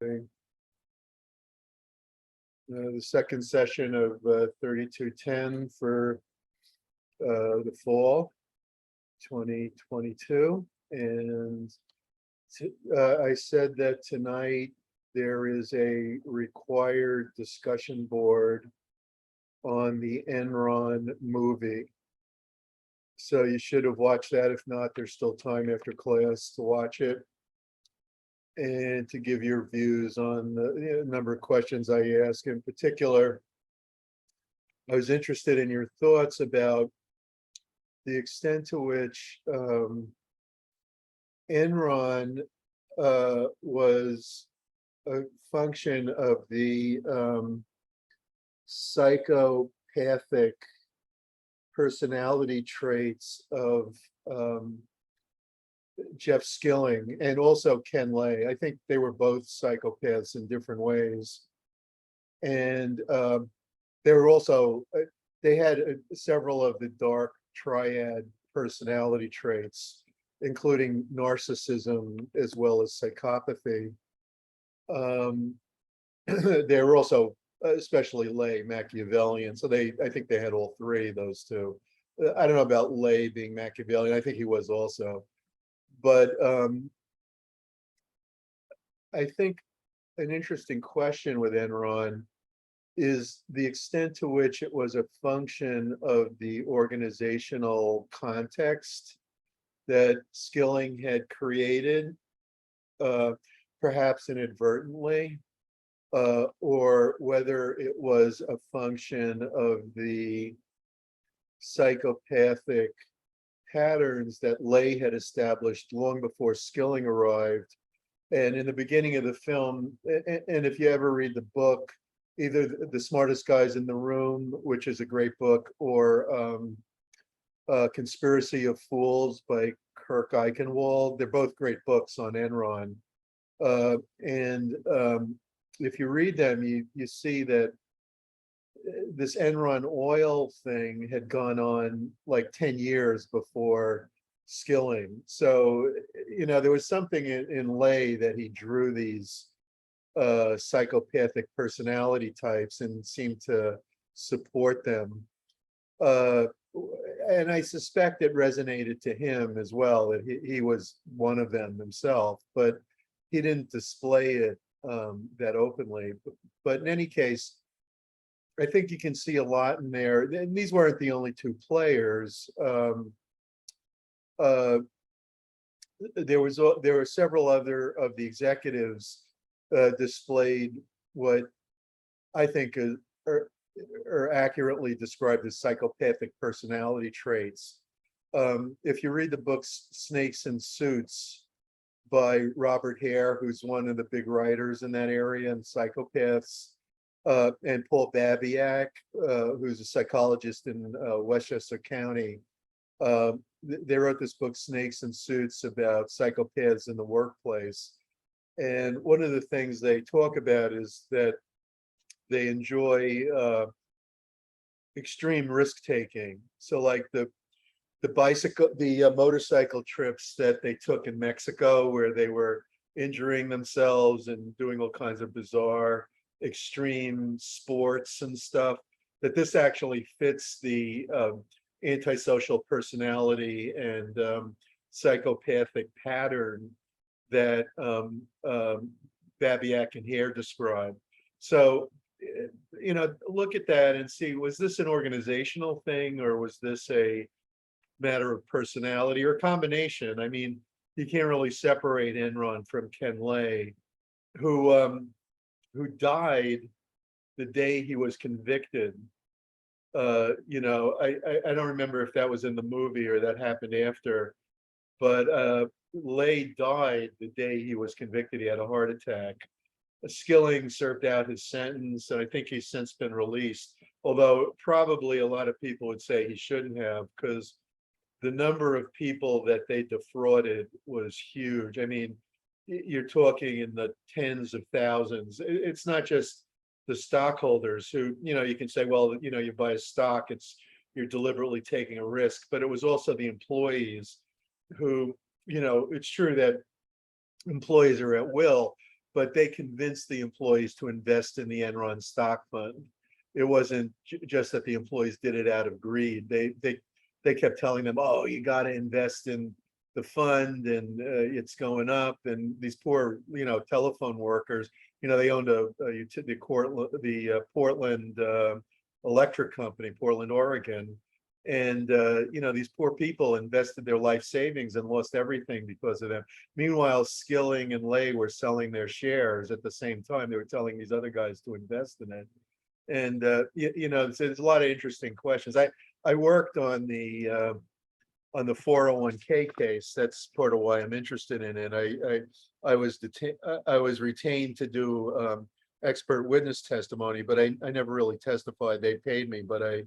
Okay. The second session of 3210 for the fall 2022. And I said that tonight there is a required discussion board on the Enron movie. So you should have watched that. If not, there's still time after class to watch it and to give your views on the number of questions I ask. In particular, I was interested in your thoughts about the extent to which Enron was a function of the psychopathic personality traits of Jeff Skilling and also Ken Lay. I think they were both psychopaths in different ways. And they were also, they had several of the dark triad personality traits, including narcissism as well as psychopathy. They were also, especially Lay, Machiavellian. So I think they had all three, those two. I don't know about Lay being Machiavellian. I think he was also. But I think an interesting question with Enron is the extent to which it was a function of the organizational context that Skilling had created, perhaps inadvertently, or whether it was a function of the psychopathic patterns that Lay had established long before Skilling arrived. And in the beginning of the film, and if you ever read the book, either The Smartest Guys in the Room, which is a great book, or Conspiracy of Fools by Kirk Eichenwald, they're both great books on Enron. And if you read them, you see that this Enron oil thing had gone on like 10 years before Skilling. So, there was something in Lay that he drew these psychopathic personality types and seemed to support them. And I suspect it resonated to him as well, that he was one of them himself, but he didn't display it that openly. But in any case, I think you can see a lot in there. And these weren't the only two players. There were several other of the executives displayed what I think are accurately described as psychopathic personality traits. If you read the book Snakes in Suits by Robert Hare, who's one of the big writers in that area and psychopaths, and Paul Babiak, who's a psychologist in Westchester County. They wrote this book, Snakes in Suits, about psychopaths in the workplace. And one of the things they talk about is that they enjoy extreme risk taking. So like the motorcycle trips that they took in Mexico, where they were injuring themselves and doing all kinds of bizarre extreme sports and stuff, that this actually fits the antisocial personality and psychopathic pattern that Babiak and Hare described. So, look at that and see, was this an organizational thing, or was this a matter of personality, or combination? I mean, you can't really separate Enron from Ken Lay, who died the day he was convicted. I don't remember if that was in the movie or that happened after, but Lay died the day he was convicted. He had a heart attack. Skilling served out his sentence, and I think he's since been released, although probably a lot of people would say he shouldn't have, because the number of people that they defrauded was huge. I mean, you're talking in the tens of thousands. It's not just the stockholders who, you can say, well, you buy a stock, you're deliberately taking a risk, but it was also the employees who, it's true that employees are at will, but they convinced the employees to invest in the Enron stock fund. It wasn't just that the employees did it out of greed. They kept telling them, "Oh, you got to invest in the fund, and it's going up." And these poor, telephone workers, they owned the Portland Electric Company, Portland, Oregon. And these poor people invested their life savings and lost everything because of them. Meanwhile, Skilling and Lay were selling their shares at the same time. They were telling these other guys to invest in it. And there's a lot of interesting questions. I worked on the 401k case. That's part of why I'm interested in it. I was retained to do expert witness testimony, but I never really testified. They paid me, but I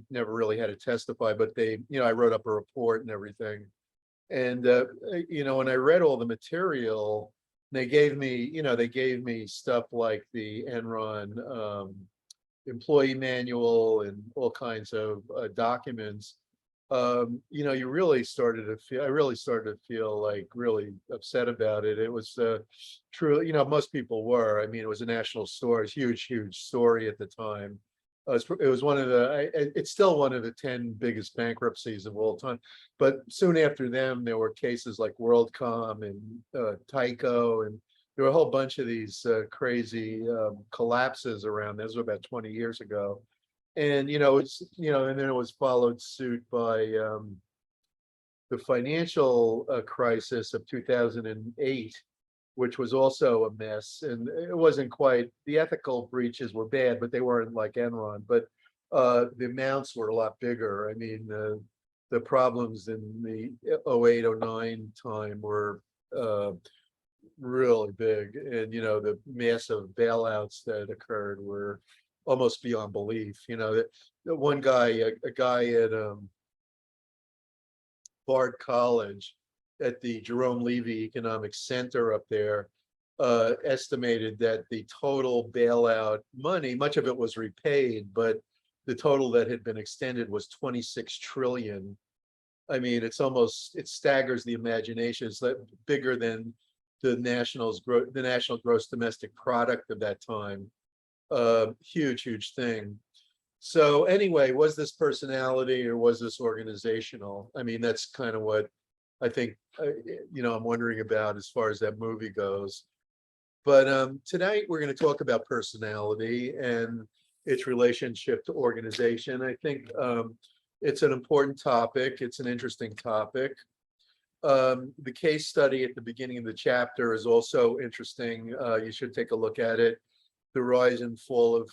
never really had to testify. But I wrote up a report and everything. And when I read all the material, they gave me stuff like the Enron employee manual and all kinds of documents. You really started to feel, I really started to feel like really upset about it. It was true, most people were. I mean, it was a national story, huge story at the time. It was one of it's still one of the 10 biggest bankruptcies of all time. But soon after them, there were cases like WorldCom and Tyco, and there were a whole bunch of these crazy collapses around. This was about 20 years ago. And, and then it was followed suit by the financial crisis of 2008, which was also a mess. And it wasn't quite, the ethical breaches were bad, but they weren't like Enron. But the amounts were a lot bigger. I mean, the problems in the 08, 09 time were really big. And, the massive bailouts that occurred were almost beyond belief. The one guy, a guy at Bard College at the Jerome Levy Economic Center up there estimated that the total bailout money, much of it was repaid, but the total that had been extended was 26 trillion. I mean, it staggers the imagination. It's bigger than the national gross domestic product of that time. Huge thing. So anyway, was this personality or was this organizational? I mean, that's kind of what I think, I'm wondering about as far as that movie goes. But tonight we're going to talk about personality and its relationship to organization. I think it's an important topic. It's an interesting topic. The case study at the beginning of the chapter is also interesting. You should take a look at it. The rise and fall of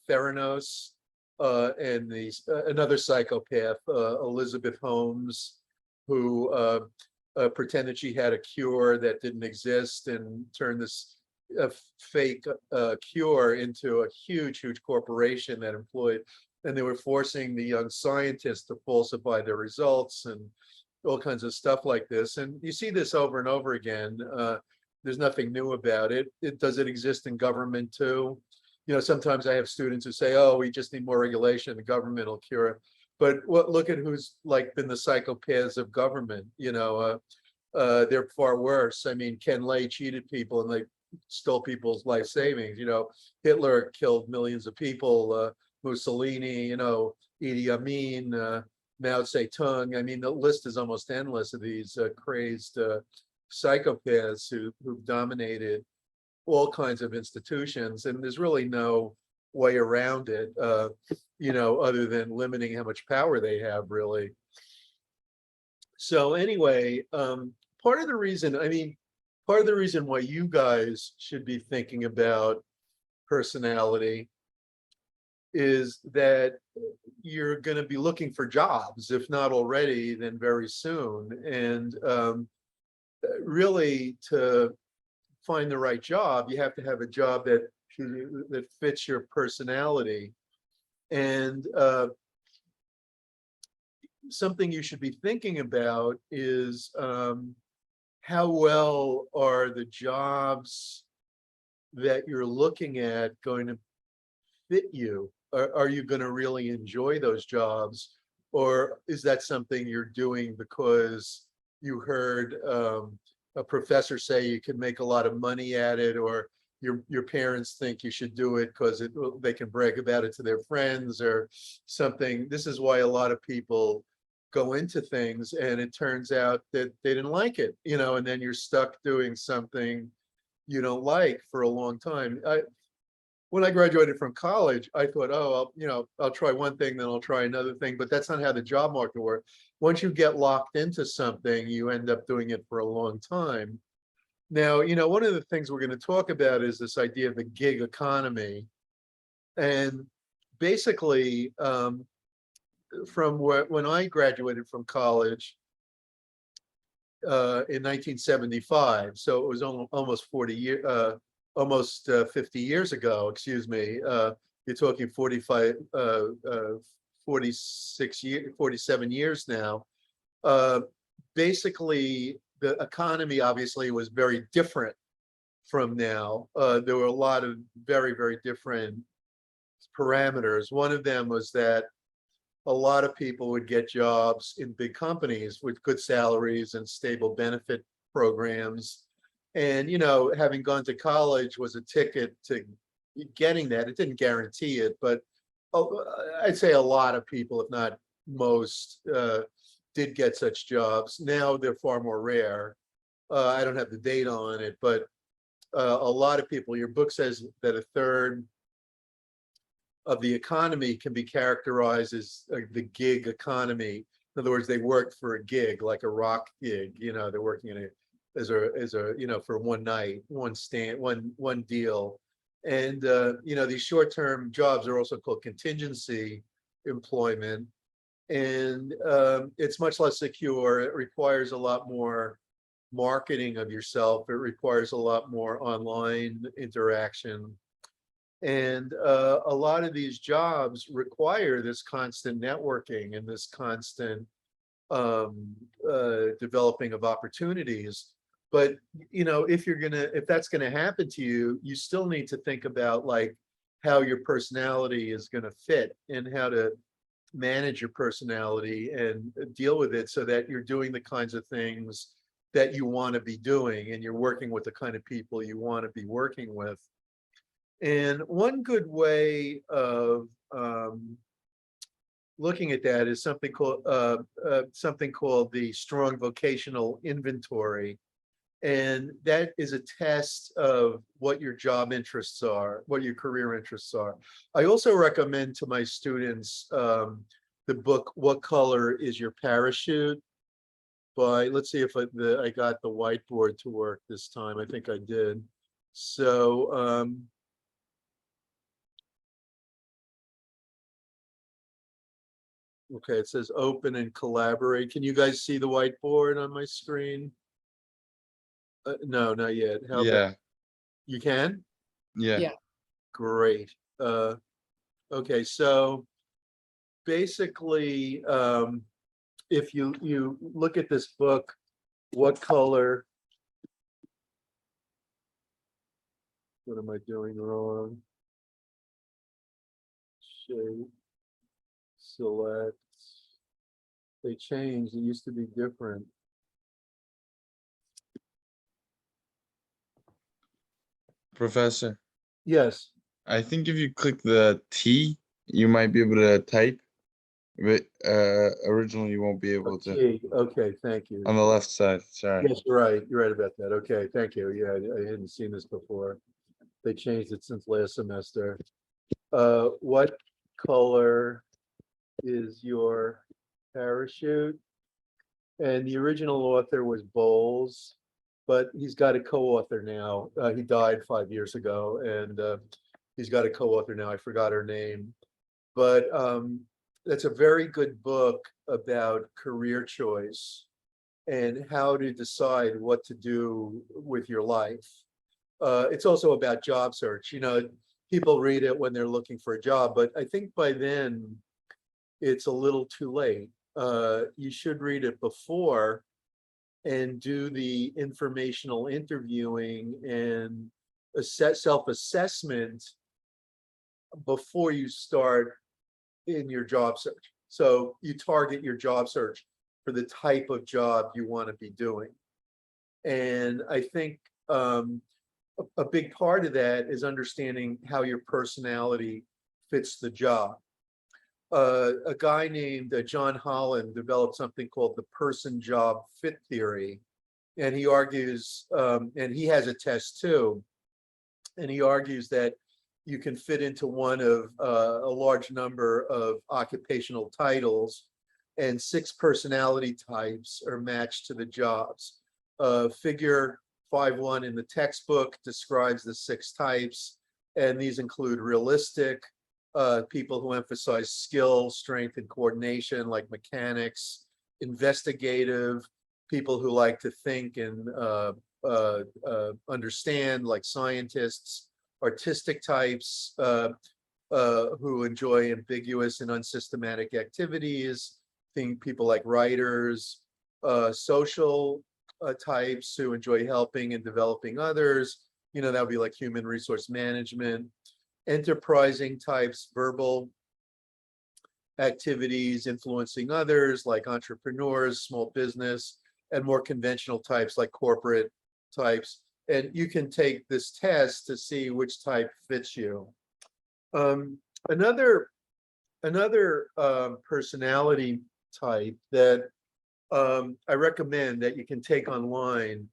Theranos and another psychopath, Elizabeth Holmes, who pretended she had a cure that didn't exist and turned this fake cure into a huge corporation that employed, and they were forcing the young scientists to falsify their results and all kinds of stuff like this. And you see this over and over again. There's nothing new about it. Does it exist in government too? Sometimes I have students who say, "Oh, we just need more regulation. The government will cure it." But look at who's been the psychopaths of government. They're far worse. I mean, Ken Lay cheated people and they stole people's life savings. Hitler killed millions of people. Mussolini, Idi Amin, Mao Zedong. I mean, the list is almost endless of these crazed psychopaths who've dominated all kinds of institutions, and there's really no way around it, other than limiting how much power they have, really. So anyway, part of the reason why you guys should be thinking about personality is that you're going to be looking for jobs, if not already, then very soon. And really, to find the right job, you have to have a job that fits your personality. And something you should be thinking about is how well are the jobs that you're looking at going to fit you? Are you going to really enjoy those jobs? Or is that something you're doing because you heard a professor say you can make a lot of money at it, or your parents think you should do it because they can brag about it to their friends or something. This is why a lot of people go into things and it turns out that they didn't like it, and then you're stuck doing something you don't like for a long time. When I graduated from college, I thought, oh, I'll try one thing, then I'll try another thing, but that's not how the job market works. Once you get locked into something, you end up doing it for a long time. Now, one of the things we're going to talk about is this idea of the gig economy. And basically, from when I graduated from college in 1975, so it was almost 50 years ago, excuse me. You're talking 47 years now. Basically, the economy obviously was very different from now. There were a lot of very, very different parameters. One of them was that a lot of people would get jobs in big companies with good salaries and stable benefit programs. And, having gone to college was a ticket to getting that. It didn't guarantee it, but I'd say a lot of people, if not most, did get such jobs. Now they're far more rare. I don't have the data on it, but a lot of people, your book says that a third of the economy can be characterized as the gig economy. In other words, they work for a gig, like a rock gig. They're working in as a for one night, one deal. And these short-term jobs are also called contingency employment. And it's much less secure. It requires a lot more marketing of yourself. It requires a lot more online interaction. And a lot of these jobs require this constant networking and this constant developing of opportunities. But, if that's gonna happen to you, you still need to think about like how your personality is gonna fit and how to manage your personality and deal with it so that you're doing the kinds of things that you want to be doing and you're working with the kind of people you want to be working with. And one good way of looking at that is something called the strong vocational inventory. And that is a test of what your job interests are, what your career interests are. I also recommend to my students the book, What Color is Your Parachute? By, let's see if I got the whiteboard to work this time. I think I did. So, okay, it says open and collaborate. Can you guys see the whiteboard on my screen? No, not yet. How about Yeah, you can? yeah. Yeah. Great. Okay, so basically, if you look at this book, What Color? What am I doing wrong? Shape, select. They changed. It used to be different. Professor, Yes. I think if you click the T, you might be able to type, but originally you won't be able to. Okay, thank you. On the left side, sorry. Yes, you're right. You're right about that. Okay, thank you. Yeah, I hadn't seen this before. They changed it since last semester. What color is your parachute? And the original author was Bowles, but he's got a co-author now. He died 5 years ago, and he's got a co-author now. I forgot her name, but that's a very good book about career choice and how to decide what to do with your life. It's also about job search. People read it when they're looking for a job, but I think by then it's a little too late. You should read it before and do the informational interviewing and self-assessment before you start in your job search. So you target your job search for the type of job you want to be doing. And I think a big part of that is understanding how your personality fits the job. A guy named John Holland developed something called the person job fit theory. And he argues, and he has a test too, and he argues that you can fit into one of a large number of occupational titles, and 6 personality types are matched to the jobs. Figure 5.1 in the textbook describes the 6 types, and these include realistic, people who emphasize skill, strength, and coordination, like mechanics; investigative, people who like to think and understand, like scientists; artistic types, who enjoy ambiguous and unsystematic activities, think people like writers; social types who enjoy helping and developing others, that would be like human resource management; enterprising types, verbal activities influencing others, like entrepreneurs, small business; and more conventional types, like corporate types. And you can take this test to see which type fits you. Another personality type that I recommend that you can take online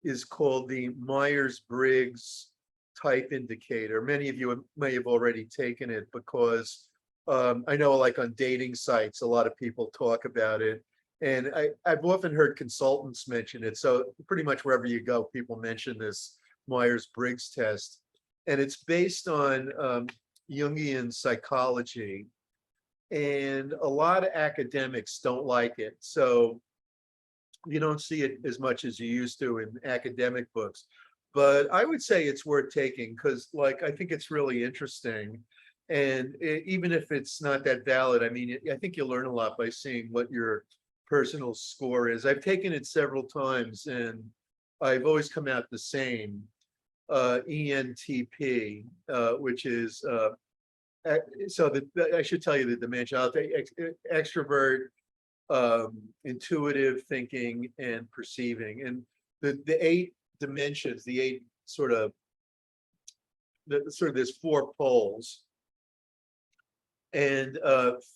is called the Myers-Briggs type indicator. Many of you may have already taken it, because I know, like on dating sites, a lot of people talk about it. And I've often heard consultants mention it. So pretty much wherever you go, people mention this Myers-Briggs test. And it's based on Jungian psychology. And a lot of academics don't like it. So you don't see it as much as you used to in academic books. But I would say it's worth taking, because I think it's really interesting. And even if it's not that valid, I mean, I think you'll learn a lot by seeing what your personal score is. I've taken it several times and I've always come out the same. ENTP, which is so I should tell you the dimension. I'll take extrovert, intuitive thinking, and perceiving. And the 8 dimensions, the 8 sort of there's 4 poles. And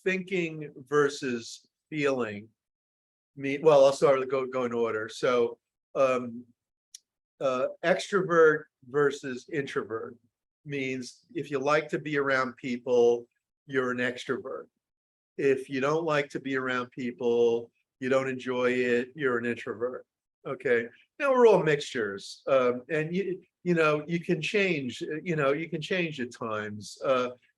thinking versus feeling. Well, I'll start with go in order. So extrovert versus introvert means if you like to be around people, you're an extrovert. If you don't like to be around people, you don't enjoy it, you're an introvert. Okay. Now we're all mixtures, and you can change. You can change at times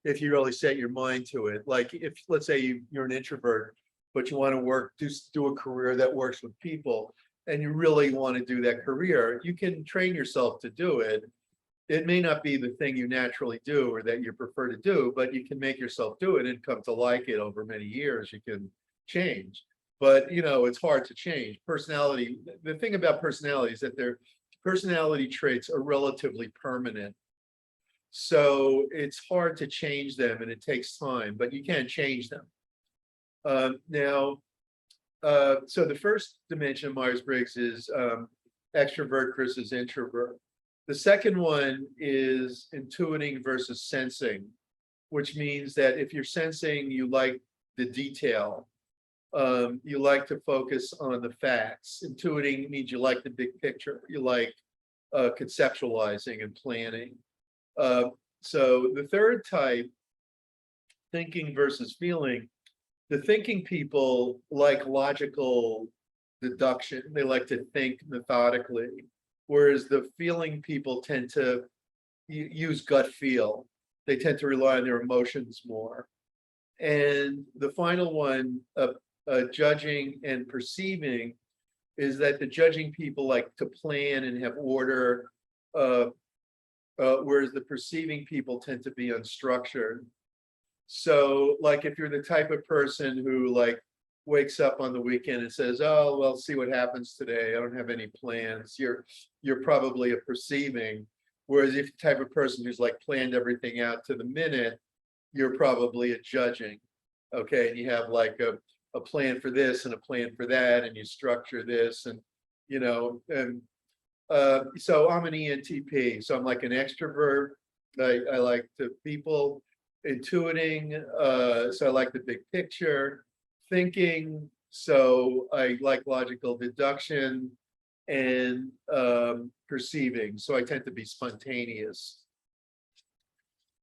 if you really set your mind to it. Like if, let's say, you're an introvert, but you want to do a career that works with people, and you really want to do that career, you can train yourself to do it. It may not be the thing you naturally do or that you prefer to do, but you can make yourself do it and come to like it over many years. You can change, but it's hard to change. Personality, the thing about personality is that their personality traits are relatively permanent. So it's hard to change them, and it takes time, but you can change them. So the first dimension of Myers-Briggs is extrovert versus introvert. The second one is intuiting versus sensing, which means that if you're sensing, you like the detail. You like to focus on the facts. Intuiting means you like the big picture. You like conceptualizing and planning. So the third type, thinking versus feeling. The thinking people like logical deduction. They like to think methodically, whereas the feeling people tend to use gut feel. They tend to rely on their emotions more. And the final one, judging and perceiving, is that the judging people like to plan and have order, whereas the perceiving people tend to be unstructured. So like if you're the type of person who wakes up on the weekend and says, oh, well, see what happens today, I don't have any plans, you're probably a perceiving. Whereas if you're the type of person who's planned everything out to the minute, you're probably a judging. Okay, and you have a plan for this and a plan for that, and you structure this, and So I'm an ENTP, so I'm like an extrovert. I like to people, intuiting, so I like the big picture, thinking, so I like logical deduction and perceiving, so I tend to be spontaneous.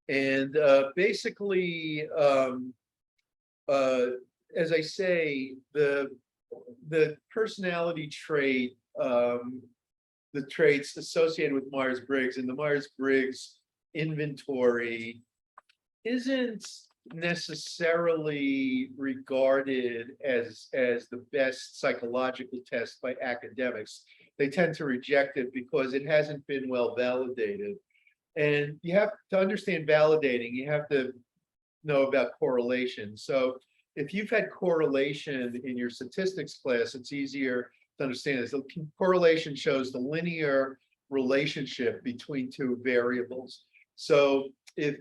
And basically, as I say, the personality trait, the traits associated with Myers-Briggs, and the Myers-Briggs inventory isn't necessarily regarded as the best psychological test by academics. They tend to reject it because it hasn't been well validated. And you have to understand validating, you have to know about correlation. So if you've had correlation in your statistics class, it's easier to understand this. The correlation shows the linear relationship between two variables. So if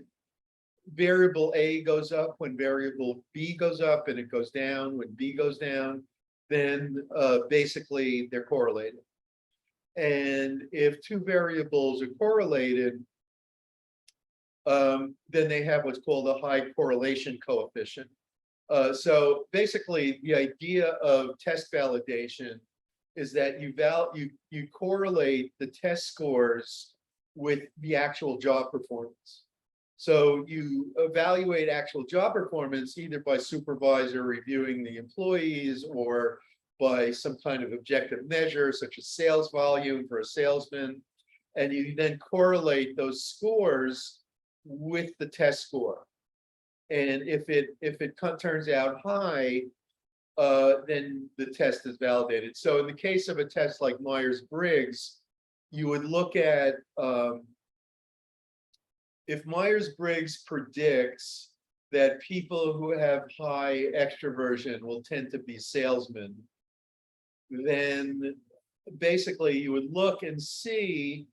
variable A goes up when variable B goes up, and it goes down when B goes down, then basically they're correlated. And if two variables are correlated, then they have what's called a high correlation coefficient. So basically, the idea of test validation is that you correlate the test scores with the actual job performance. So you evaluate actual job performance either by supervisor reviewing the employees or by some kind of objective measure, such as sales volume for a salesman. And you then correlate those scores with the test score. And if it turns out high, then the test is validated. So in the case of a test like Myers-Briggs, you would look at if Myers-Briggs predicts that people who have high extroversion will tend to be salesmen, then basically you would look and see,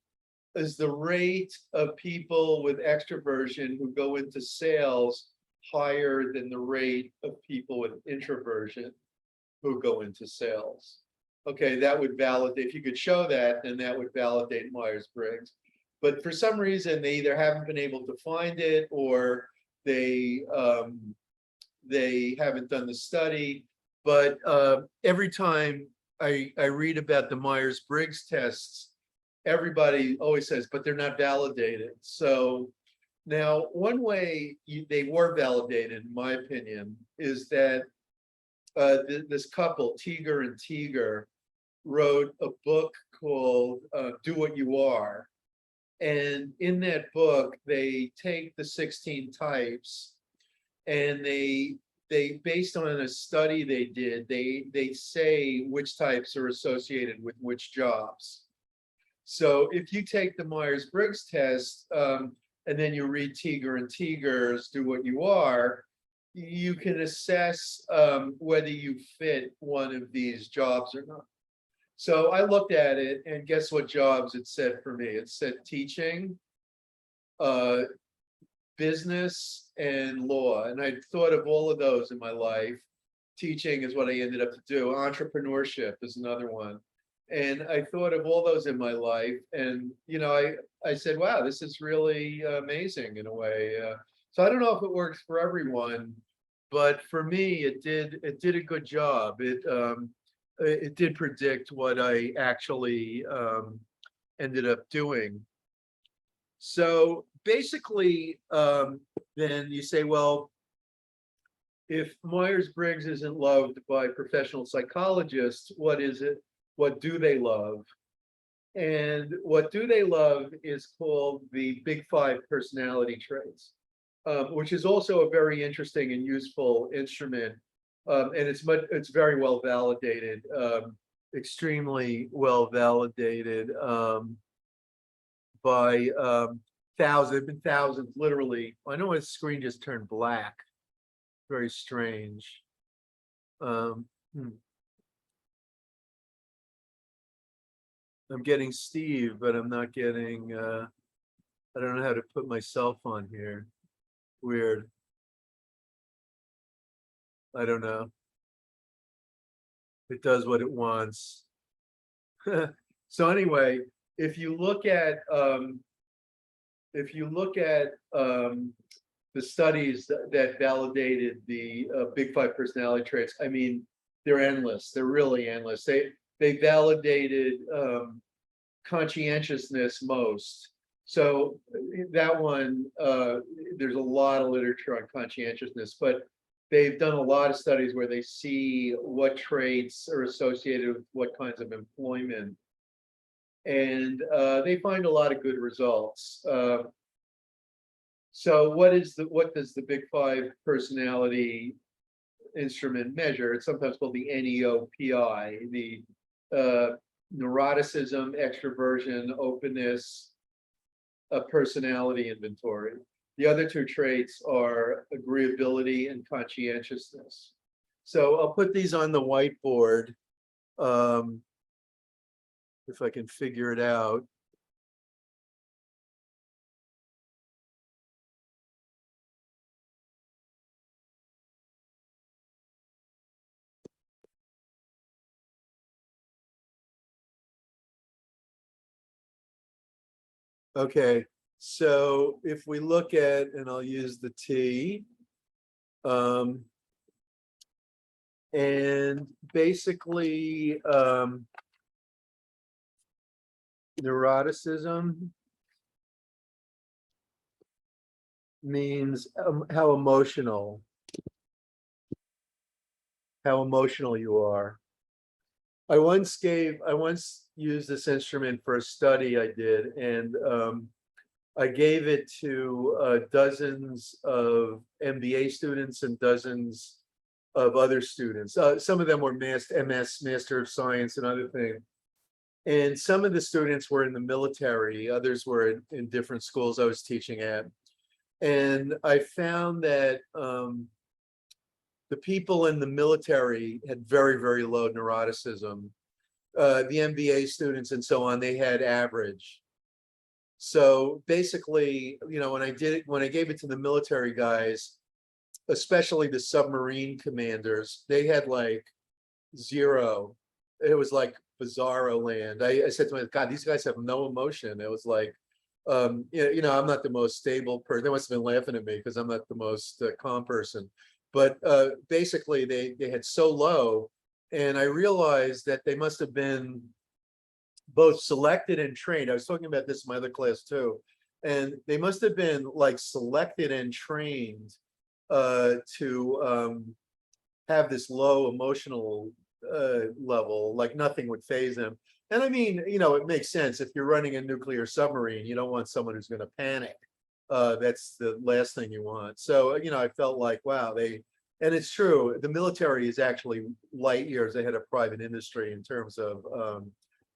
is the rate of people with extroversion who go into sales higher than the rate of people with introversion who go into sales? Okay, that would validate, if you could show that, then that would validate Myers-Briggs. But for some reason, they either haven't been able to find it, or they haven't done the study. But every time I read about the Myers-Briggs tests, everybody always says, but they're not validated. So now, one way they were validated, in my opinion, is that this couple, Tiger and Tiger, wrote a book called Do What You Are. And in that book, they take the 16 types, and they based on a study they did, they say which types are associated with which jobs. So if you take the Myers-Briggs test, and then you read Tiger and Tiger's Do What You Are, you can assess whether you fit one of these jobs or not. So I looked at it, and guess what jobs it said for me? It said teaching, business, and law. And I thought of all of those in my life. Teaching is what I ended up to do. Entrepreneurship is another one. And I thought of all those in my life. And, I said, wow, this is really amazing in a way. So I don't know if it works for everyone, but for me, it did a good job. It did predict what I actually ended up doing. So basically, then you say, well, if Myers-Briggs isn't loved by professional psychologists, what is it? What do they love? And what do they love is called the Big Five personality traits, which is also a very interesting and useful instrument. And it's very well validated, extremely well validated by thousands, literally. I know my screen just turned black. Very strange. I'm getting Steve, but I'm not getting, I don't know how to put myself on here. Weird. I don't know. It does what it wants. So anyway, if you look at the studies that validated the big five personality traits, I mean, they're endless. They're really endless. They validated conscientiousness most. So that one, there's a lot of literature on conscientiousness, but they've done a lot of studies where they see what traits are associated with what kinds of employment. And they find a lot of good results. So what does the Big Five personality instrument measure? It's sometimes called the NEOPI, the neuroticism, extroversion, openness, a personality inventory. The other two traits are agreeability and conscientiousness. So I'll put these on the whiteboard if I can figure it out. Okay, so if we look at, and I'll use the T, and basically neuroticism means how emotional you are. I once used this instrument for a study I did, and I gave it to dozens of MBA students and dozens of other students. Some of them were MS, Master of Science, and other things. And some of the students were in the military, others were in different schools I was teaching at. And I found that the people in the military had very, very low neuroticism. The MBA students and so on, they had average. So basically, you know, when I gave it to the military guys, especially the submarine commanders, they had like 0. It was like bizarro land. I said to myself, God, these guys have no emotion. It was like, you know, I'm not the most stable person. They must have been laughing at me because I'm not the most calm person. But basically, they had so low, and I realized that they must have been both selected and trained. I was talking about this in my other class too, and they must have been like selected and trained to have this low emotional level, like nothing would phase them. And I mean, you know, it makes sense. If you're running a nuclear submarine, you don't want someone who's going to panic. That's the last thing you want. So, you know, I felt like, wow, and it's true, the military is actually light years ahead of private industry in terms of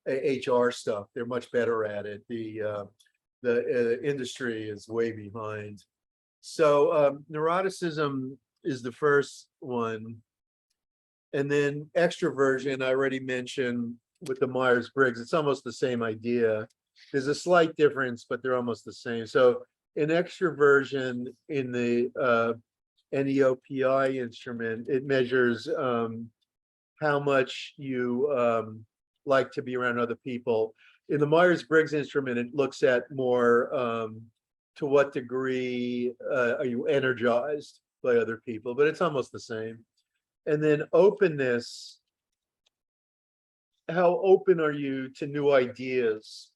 HR stuff. They're much better at it. The industry is way behind. So neuroticism is the first one. And then extroversion, I already mentioned with the Myers-Briggs, it's almost the same idea. There's a slight difference, but they're almost the same. So in extroversion, in the NEOPI instrument, it measures how much you like to be around other people. In the Myers-Briggs instrument, it looks at more to what degree are you energized by other people, but it's almost the same. And then openness, how open are you to new ideas,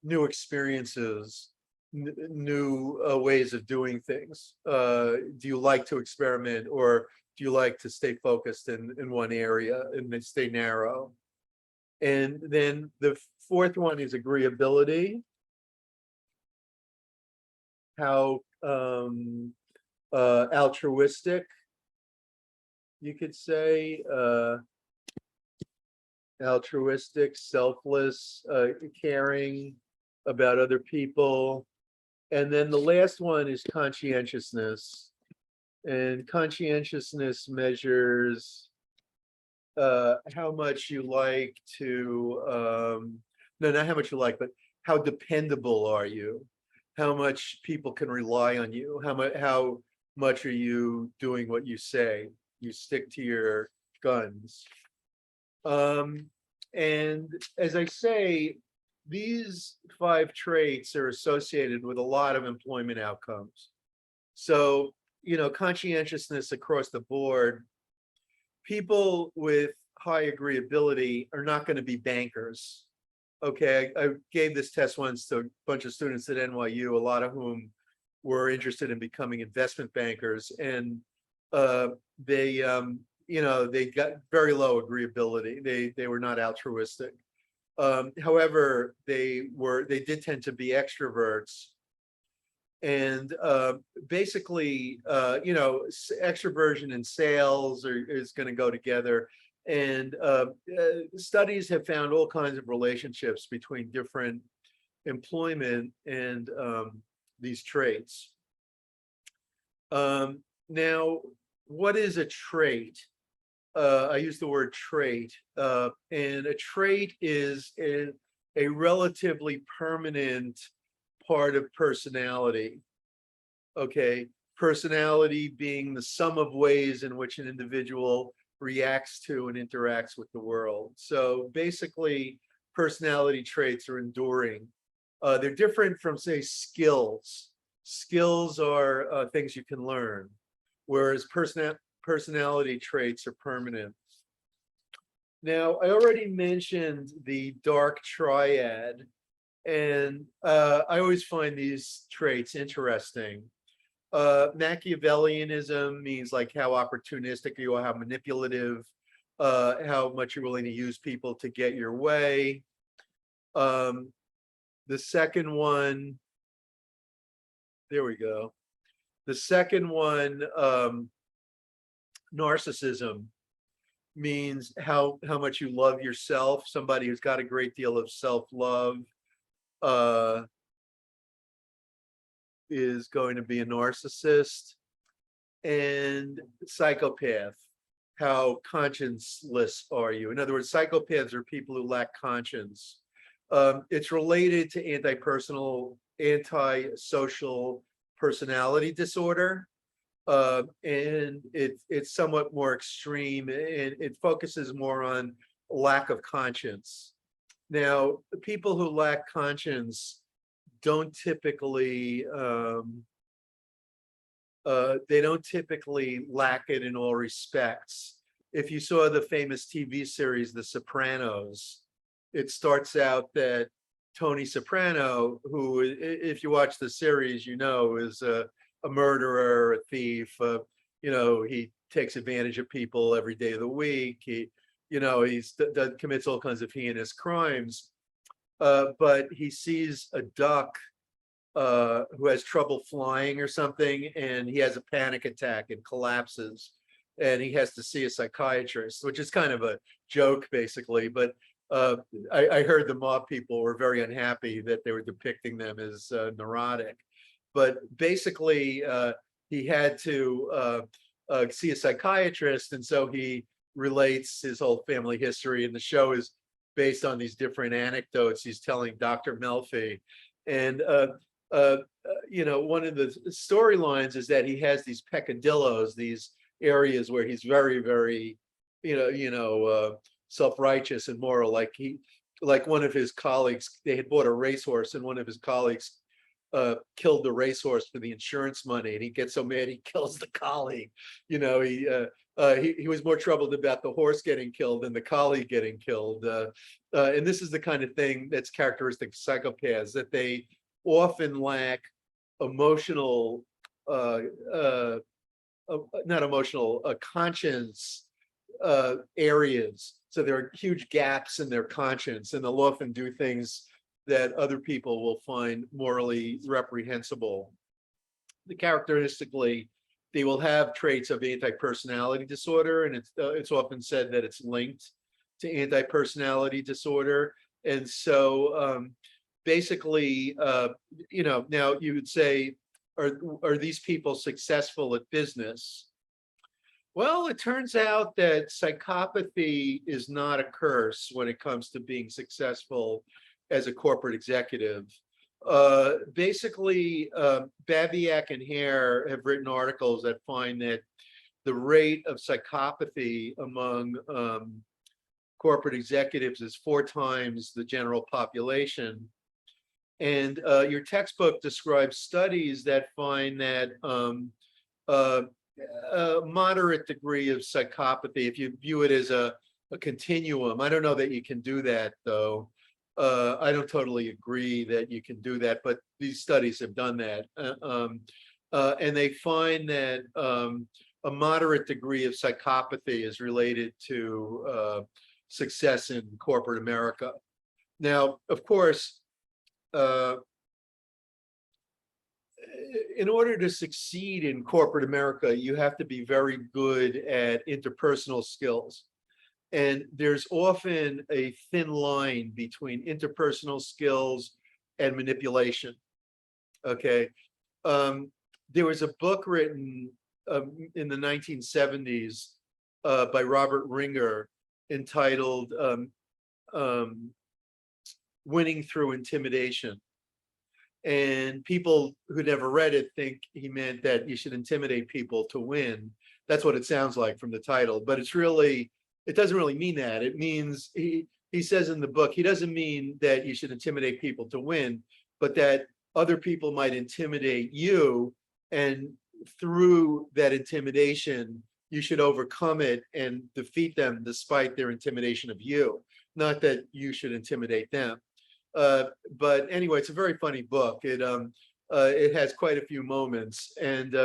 new experiences, new ways of doing things? Do you like to experiment, or do you like to stay focused in one area and then stay narrow? And then the fourth one is agreeability. How altruistic, you could say, altruistic, selfless, caring about other people. And then the last one is conscientiousness. And conscientiousness measures how much you like to, no, not how much you like, but how dependable are you? How much people can rely on you? How much are you doing what you say? You stick to your guns. And as I say, these 5 traits are associated with a lot of employment outcomes. So, conscientiousness across the board, people with high agreeability are not going to be bankers. Okay, I gave this test once to a bunch of students at NYU, a lot of whom were interested in becoming investment bankers, and uh, they got very low agreeability. They were not altruistic. However, they did tend to be extroverts, and basically, extroversion and sales is going to go together. And studies have found all kinds of relationships between different employment and these traits. Now, what is a trait? I use the word trait, and a trait is a relatively permanent part of personality. Okay, personality being the sum of ways in which an individual reacts to and interacts with the world. So basically, personality traits are enduring. They're different from, say, skills. Skills are things you can learn, whereas personality traits are permanent. Now, I already mentioned the dark triad, and I always find these traits interesting. Machiavellianism means like how opportunistic you are, how manipulative, how much you're willing to use people to get your way. The second one, there we go. The second one, narcissism, means how much you love yourself. Somebody who's got a great deal of self-love is going to be a narcissist. And psychopath, how conscienceless are you? In other words, psychopaths are people who lack conscience. It's related to antisocial personality disorder. And it's somewhat more extreme, and it focuses more on lack of conscience. Now, the people who lack conscience don't typically they don't typically lack it in all respects. If you saw the famous TV series The Sopranos, it starts out that Tony Soprano, who, if you watch the series, is a murderer, a thief. He takes advantage of people every day of the week. He commits all kinds of heinous crimes. But he sees a duck who has trouble flying or something, and he has a panic attack and collapses, and he has to see a psychiatrist, which is kind of a joke, basically. But I heard the mob people were very unhappy that they were depicting them as neurotic. But basically, he had to see a psychiatrist, and so he relates his whole family history, and the show is based on these different anecdotes he's telling Dr. Melfi. And one of the storylines is that he has these peccadillos, these areas where he's very, very, self-righteous and moral. Like one of his colleagues, they had bought a racehorse, and one of his colleagues killed the racehorse for the insurance money, and he gets so mad he kills the colleague. He was more troubled about the horse getting killed than the colleague getting killed. And this is the kind of thing that's characteristic of psychopaths, that they often lack emotional, not emotional, conscience areas. So there are huge gaps in their conscience, and they'll often do things that other people will find morally reprehensible. Characteristically, they will have traits of anti-personality disorder, and it's often said that it's linked to anti-personality disorder. And so basically, now you would say, are these people successful at business? Well, it turns out that psychopathy is not a curse when it comes to being successful as a corporate executive. Basically, Babiak and Hare have written articles that find that the rate of psychopathy among corporate executives is 4 times the general population. And your textbook describes studies that find that uh, a moderate degree of psychopathy, if you view it as a continuum. I don't know that you can do that, though. I don't totally agree that you can do that, but these studies have done that. And they find that a moderate degree of psychopathy is related to success in corporate America. Now, of course, in order to succeed in corporate America, you have to be very good at interpersonal skills. And there's often a thin line between interpersonal skills and manipulation. Okay. There was a book written in the 1970s by Robert Ringer entitled Winning Through Intimidation. And people who never read it think he meant that you should intimidate people to win. That's what it sounds like from the title, but it's really, it doesn't really mean that. It means, he says in the book, he doesn't mean that you should intimidate people to win, but that other people might intimidate you, and through that intimidation, you should overcome it and defeat them despite their intimidation of you, not that you should intimidate them. But anyway, it's a very funny book. It has quite a few moments, and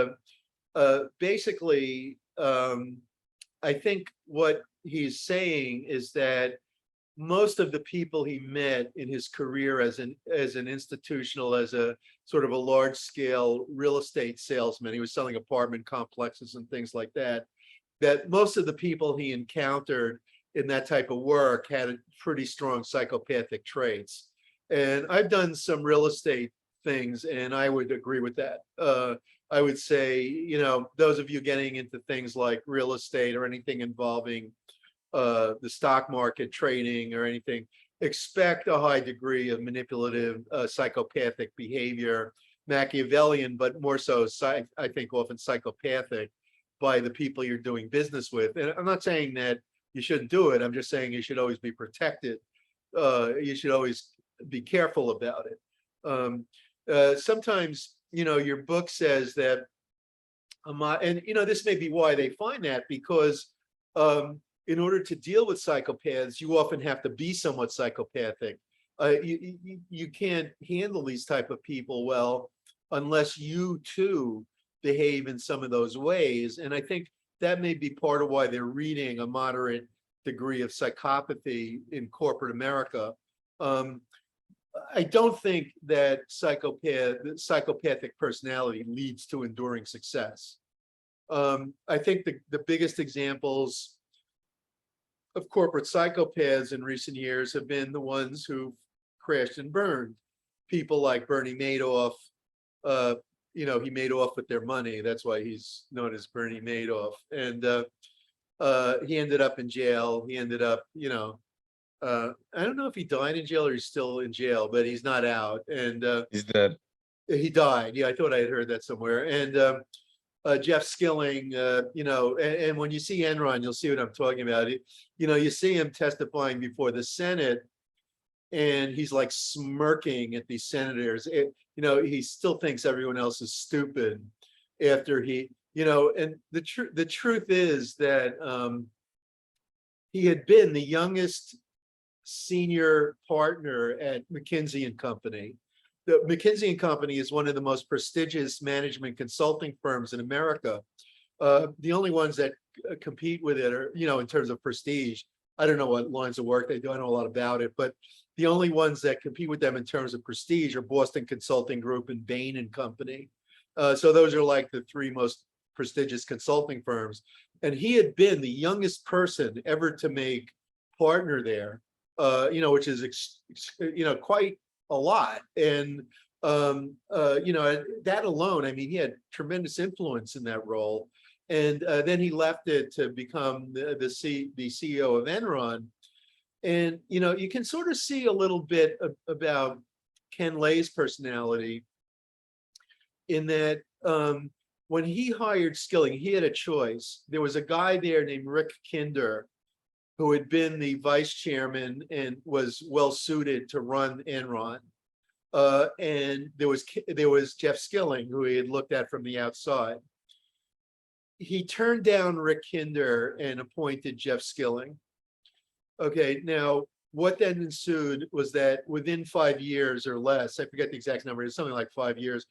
basically, I think what he's saying is that most of the people he met in his career as an institutional, as a sort of a large scale real estate salesman, he was selling apartment complexes and things like that, that most of the people he encountered in that type of work had pretty strong psychopathic traits. And I've done some real estate things, and I would agree with that. I would say, you know, those of you getting into things like real estate or anything involving the stock market trading or anything, expect a high degree of manipulative psychopathic behavior, Machiavellian, but more so, I think, often psychopathic by the people you're doing business with. And I'm not saying that you shouldn't do it. I'm just saying you should always be protected. You should always be careful about it. Sometimes, you know, your book says that, and you know, this may be why they find that, because in order to deal with psychopaths, you often have to be somewhat psychopathic. You can't handle these type of people well unless you too behave in some of those ways. And I think that may be part of why they're reading a moderate degree of psychopathy in corporate America. I don't think that psychopathic personality leads to enduring success. I think the biggest examples of corporate psychopaths in recent years have been the ones who've crashed and burned. People like Bernie Madoff. You know, he made off with their money. That's why he's known as Bernie Madoff. And he ended up in jail. He ended up, you know, I don't know if he died in jail or he's still in jail, but he's not out. And He's dead. he died. Yeah, I thought I had heard that somewhere. And Jeff Skilling, you know, and when you see Enron, you'll see what I'm talking about. You know, you see him testifying before the Senate, and he's like smirking at these senators. You know, he still thinks everyone else is stupid after he, you know, and the truth is that he had been the youngest senior partner at McKinsey and Company. The McKinsey and Company is one of the most prestigious management consulting firms in America. The only ones that compete with it are, you know, in terms of prestige. I don't know what lines of work they do. I know a lot about it, but the only ones that compete with them in terms of prestige are Boston Consulting Group and Bain and Company. So those are like the 3 most prestigious consulting firms. And he had been the youngest person ever to make partner there, you know, which is, you know, quite a lot. And, you know, that alone, I mean, he had tremendous influence in that role. And then he left it to become the CEO of Enron. And, you know, you can sort of see a little bit about Ken Lay's personality in that when he hired Skilling, he had a choice. There was a guy there named Rick Kinder, who had been the vice chairman and was well suited to run Enron. And there was Jeff Skilling, who he had looked at from the outside. He turned down Rick Kinder and appointed Jeff Skilling. Okay, now what then ensued was that within 5 years or less, I forget the exact number, it's something like 5 years,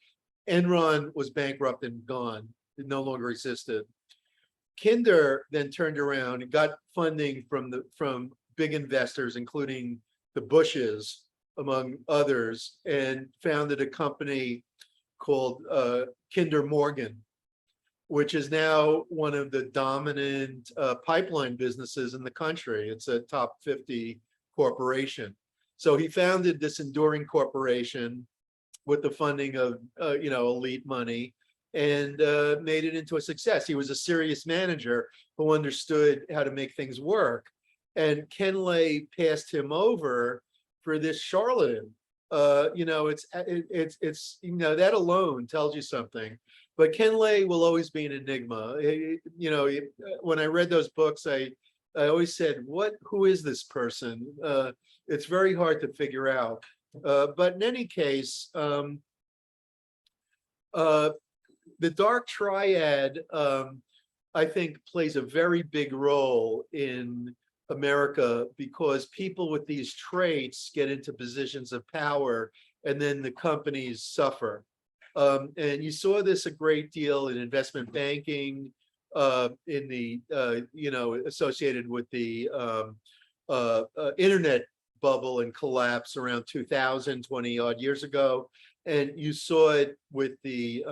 Enron was bankrupt and gone. It no longer existed. Kinder then turned around and got funding from big investors, including the Bushes, among others, and founded a company called Kinder Morgan, which is now one of the dominant pipeline businesses in the country. It's a top 50 corporation. So he founded this enduring corporation with the funding of elite money, and made it into a success. He was a serious manager who understood how to make things work. And Ken Lay passed him over for this charlatan. It's that alone tells you something. But Ken Lay will always be an enigma. When I read those books, I always said, who is this person? It's very hard to figure out. But in any case, the dark triad, I think, plays a very big role in America, because people with these traits get into positions of power and then the companies suffer. And you saw this a great deal in investment banking, in the, associated with the internet bubble and collapse around 2000, 20 odd years ago. And you saw it with the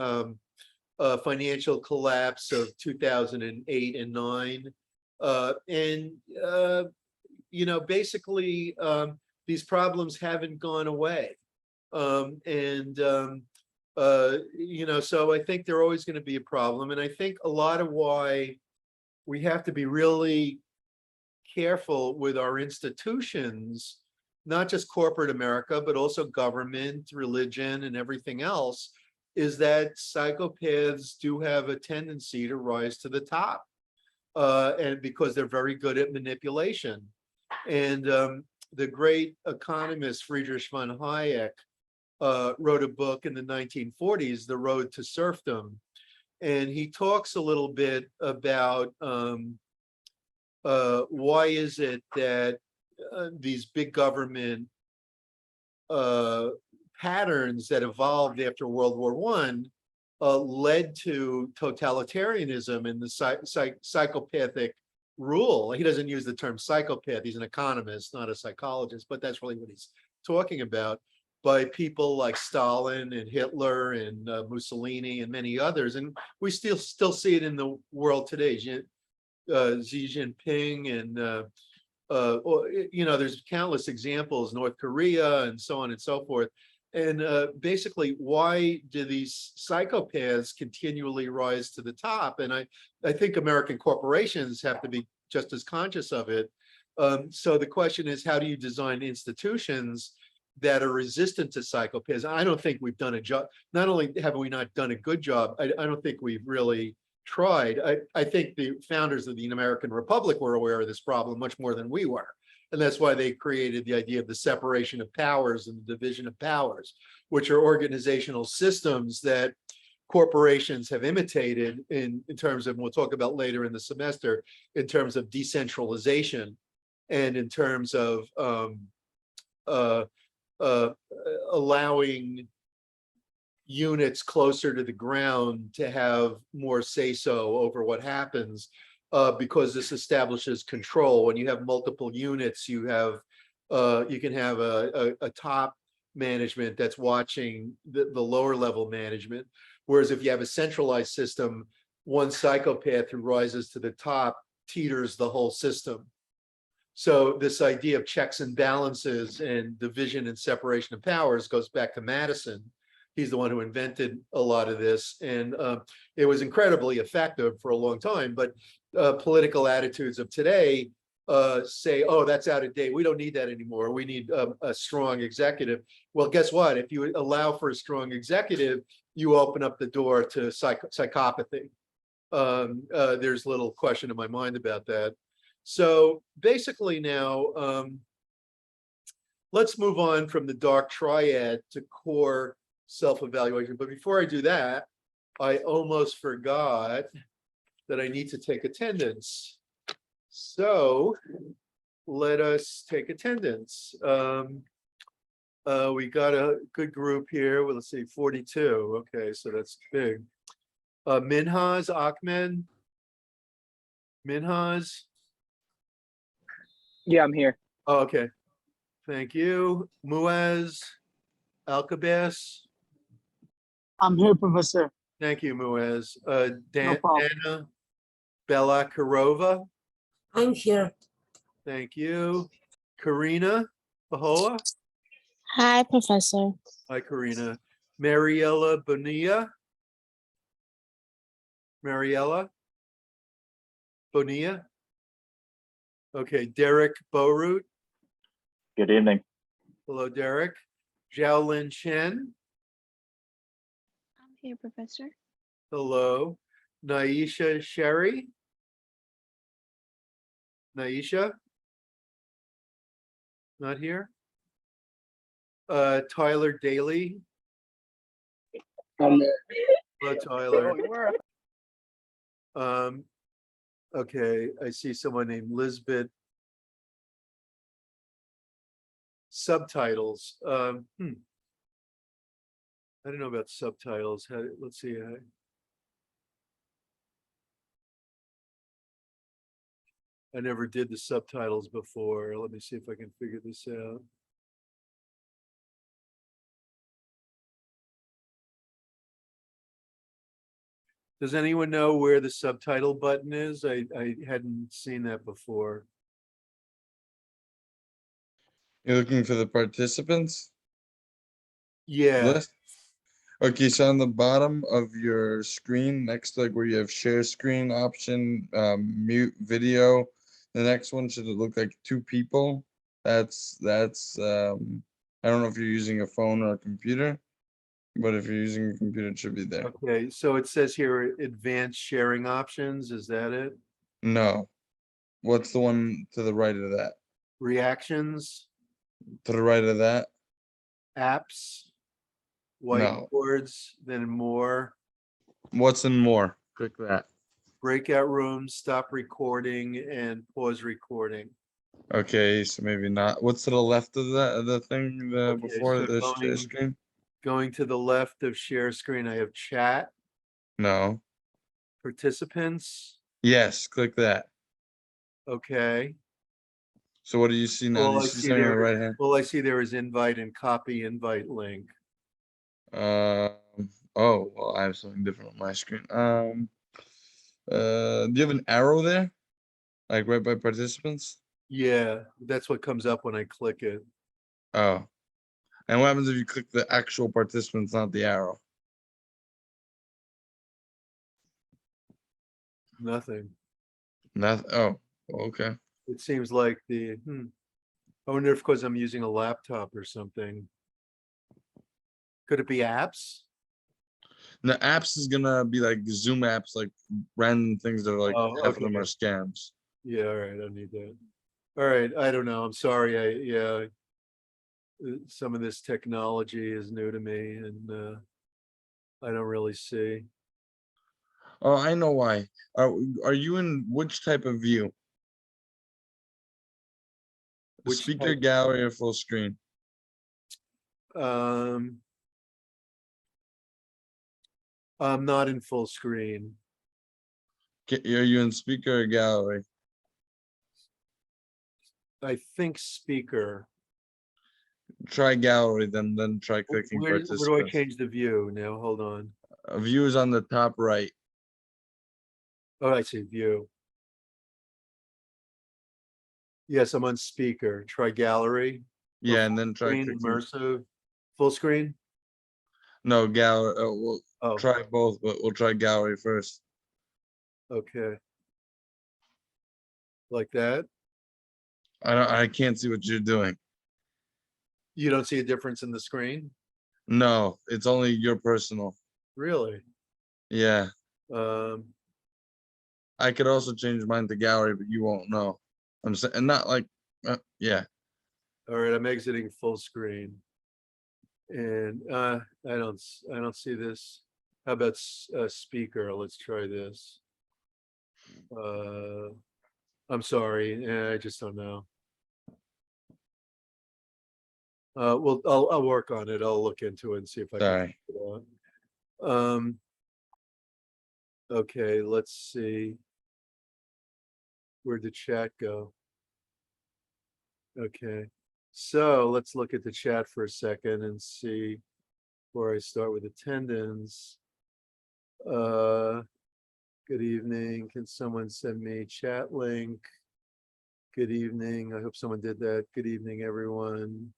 financial collapse of 2008 and 9. Basically, these problems haven't gone away. So I think they're always going to be a problem. And I think a lot of why we have to be really careful with our institutions, not just corporate America, but also government, religion, and everything else, is that psychopaths do have a tendency to rise to the top, and because they're very good at manipulation. And the great economist Friedrich von Hayek wrote a book in the 1940s, The Road to Serfdom. And he talks a little bit about why is it that these big government patterns that evolved after World War I led to totalitarianism and the psychopathic rule. He doesn't use the term psychopath, he's an economist, not a psychologist, but that's really what he's talking about, by people like Stalin and Hitler and Mussolini and many others. And we still see it in the world today. Xi Jinping and there's countless examples, North Korea and so on and so forth. And basically, why do these psychopaths continually rise to the top? And I think American corporations have to be just as conscious of it. So the question is, how do you design institutions that are resistant to psychopaths? I don't think we've done a job. Not only have we not done a good job, I don't think we've really tried. I think the founders of the American Republic were aware of this problem much more than we were. And that's why they created the idea of the separation of powers and the division of powers, which are organizational systems that corporations have imitated in terms of, we'll talk about later in the semester, in terms of decentralization and in terms of allowing units closer to the ground to have more say-so over what happens, because this establishes control. When you have multiple units, you can have a top management that's watching the lower level management. Whereas if you have a centralized system, one psychopath who rises to the top teeters the whole system. So this idea of checks and balances and division and separation of powers goes back to Madison. He's the one who invented a lot of this, and it was incredibly effective for a long time. But political attitudes of today say, oh, that's out of date. We don't need that anymore. We need a strong executive. Well, guess what? If you allow for a strong executive, you open up the door to psychopathy. There's little question in my mind about that. So basically now, let's move on from the dark triad to core self-evaluation. But before I do that, I almost forgot that I need to take attendance. So let us take attendance. We got a good group here. Well, let's see, 42. Okay, so that's big. Minhas, Ahmed. Minhas. Yeah, I'm here. Oh, okay. Thank you. Muaz, Alcabas. I'm here, Professor. Thank you, Muaz. No problem. Dana Bella Karova. I'm here. Thank you. Karina Bahoa. Hi, Professor. Hi, Karina. Mariella Bonilla. Mariella Bonilla. Okay, Derek Borut. Good evening. Hello, Derek. Xiaolin Chen. I'm here, Professor. Hello. Naisha Sherry. Naisha? Not here. Tyler Daly. Hello, Tyler. Okay, I see someone named Lisbeth. Subtitles. I don't know about subtitles. Let's see. I never did the subtitles before. Let me see if I can figure this out. Does anyone know where the subtitle button is? I hadn't seen that before. You're looking for the participants Yeah, list? Okay, so on the bottom of your screen, next to like where you have share screen option, mute video, the next one should look like two people. That's I don't know if you're using a phone or a computer, but if you're using a computer, it should be there. okay, so it says here advanced sharing options, is that it? No. What's the one to the right of that? Reactions, To the right of that? apps, No. whiteboards, then more, What's in more? Click that. breakout rooms, stop recording and pause recording. Okay, so maybe not. What's to the left of that, the thing, Okay, before so the share going- screen? Going to the left of share screen, I have chat, No. participants, Yes, click that. okay. So what do you see now? Do All you I see see something on the there, right hand? all I see there is invite and copy invite link. Oh, well, I have something different on my screen. Do you have an arrow there? Like right by participants? Yeah, that's what comes up when I click it. Oh. And what happens if you click the actual participants, not the arrow? Nothing. Nothing. Oh, okay. It seems like I wonder if because I'm using a laptop or something. Could it be apps? The apps is gonna be like Zoom apps, like random things that are like Oh, half of them okay. are scams. Yeah, all right, I don't need that. All right, I don't know. I'm sorry. Some of this technology is new to me and I don't really see. Oh, I know why. Are you in which type of view? Which Speaker type? gallery or full screen? I'm not in full screen. Are you in speaker or gallery? I think speaker. Try gallery, then try clicking Where do I participants. change the view now? Hold on. View is on the top right. Oh, I see view. Yes, I'm on speaker. Try gallery. Yeah, and then try Screen, clicking. immersive, full screen. No, gallery. We'll Oh, try both, but we'll try gallery first. okay. Like that. I can't see what you're doing. You don't see a difference in the screen? No, it's only your personal. Really? Yeah, Um, I could also change mine to gallery, but you won't know. I'm saying, and not like, yeah, All right, I'm exiting full screen. And I don't see this. How about speaker? Let's try this. I'm sorry, I just don't know. Well, I'll work on it. I'll look into it and see if I can sorry. figure it out. Okay, let's see. Where'd the chat go? Okay, so let's look at the chat for a second and see where I start with attendance. Good evening. Can someone send me chat link? Good evening. I hope someone did that. Good evening, everyone.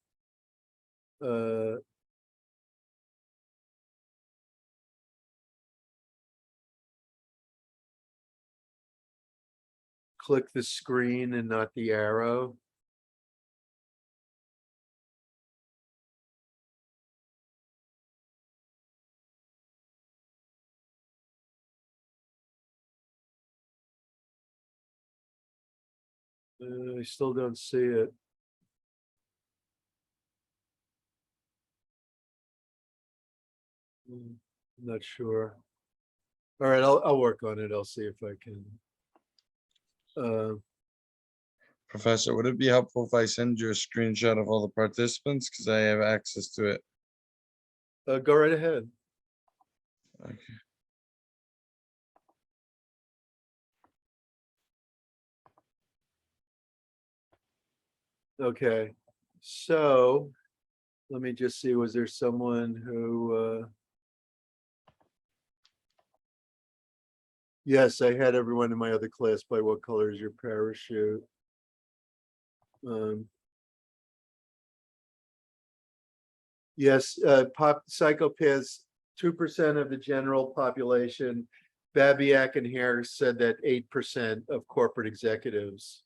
Click the screen and not the arrow. I still don't see it. I'm not sure. All right, I'll work on it. I'll see if I can. Professor, would it be helpful if I send you a screenshot of all the participants? Because I have access to it. Go right ahead. Okay. Okay, so let me just see, was there someone who, yes, I had everyone in my other class by what color is your parachute? Yes, psychopaths, 2% of the general population. Babiak and Harris said that 8% of corporate executives.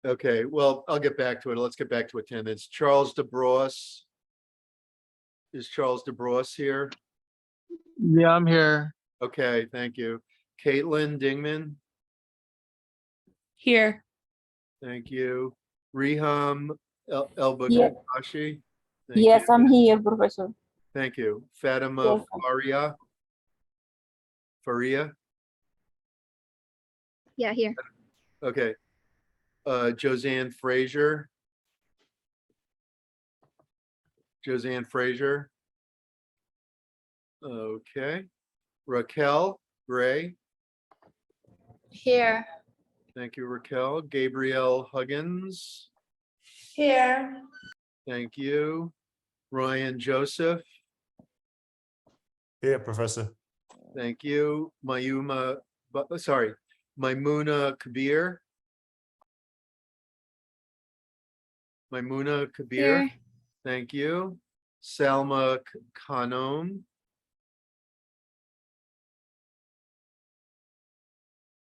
Okay, well, I'll get back to it. Let's get back to attendance. Charles DeBross. Is Charles DeBross here? Yeah, I'm here. Okay, thank you. Caitlin Dingman, Here. thank you. Riham Yeah. Elbakashi. Thank Yes, you. I'm here, Professor. Thank you. Fatima Yes. Faria. Yeah, here. Okay. Josanne Frazier. Josanne Frazier. Okay. Raquel Gray. Here. Thank you, Raquel. Gabrielle Huggins. Here. Thank you. Ryan Joseph. Here, Professor. Thank you. Maimuna Kabir. Maimuna Kabir. Here. Thank you. Salma Khanom.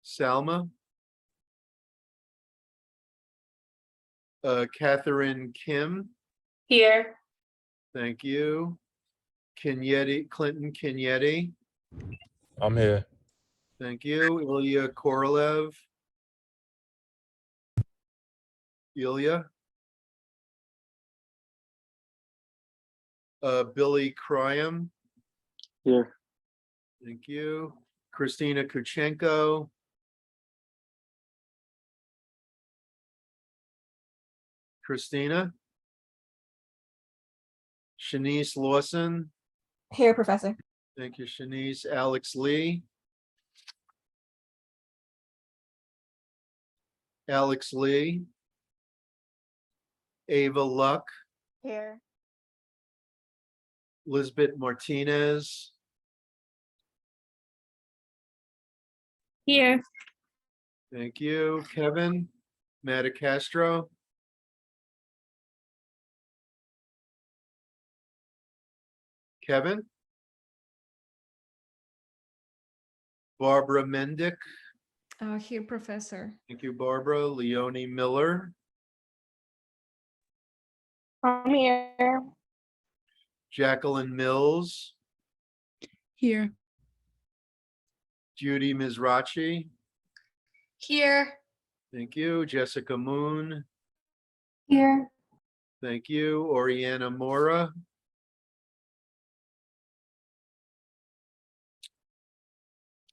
Salma. Catherine Kim. Here. Thank you. Clinton Kinyeti. I'm here. Thank you. Ilya Korolev. Ilya. Billy Kryam. Here. Thank you. Christina Kuchenko. Christina. Shanice Lawson. Here, Professor. Thank you, Shanice. Alex Lee. Alex Lee. Ava Luck. Here. Lisbeth Martinez. Here. Thank you. Kevin Matacastro. Kevin. Barbara Mendick. Here, Professor. Thank you, Barbara. Leonie Miller. I'm here. Jacqueline Mills, Here. Judy Mizrachi, Here. thank you. Jessica Moon, Here. thank you. Oriana Mora,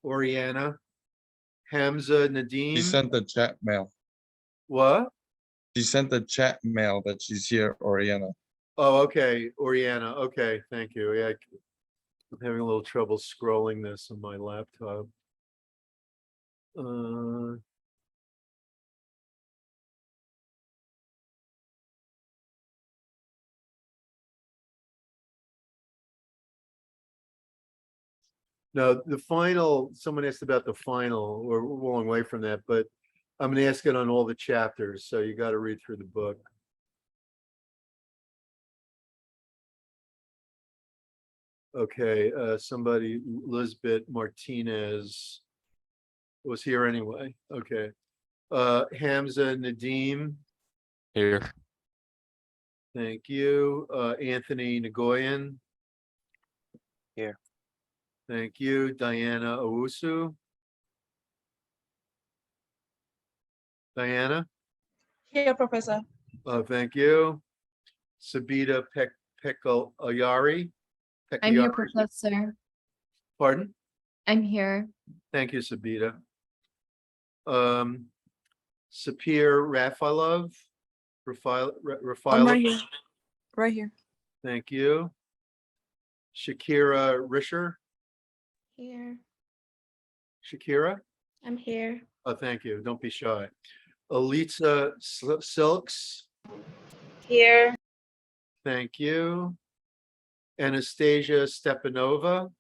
Oriana, Hamza She Nadim, sent the chat mail. what? She sent the chat mail that she's here, Oriana. Oh, okay, Oriana, okay, thank you. Yeah, I'm having a little trouble scrolling this on my laptop. No, the final, someone asked about the final, we're a long way from that, but I'm gonna ask it on all the chapters, so you gotta read through the book. Okay, somebody, Lisbeth Martinez was here anyway, okay. Hamza Nadim, Here. thank you. Anthony Nagoyan. Here. Thank you. Diana Owusu. Diana, Here, Professor. thank you. Sabita Pekalayari. I'm here, Pekalayari, Professor. pardon? I'm here. Thank you, Sabita. Sapir Rafalov. Rafalov, here. Right here. thank you. Shakira Risher. Here. Shakira, I'm here. oh, thank you. Don't be shy. Elitsa Silks, Here. thank you. Anastasia Stepanova.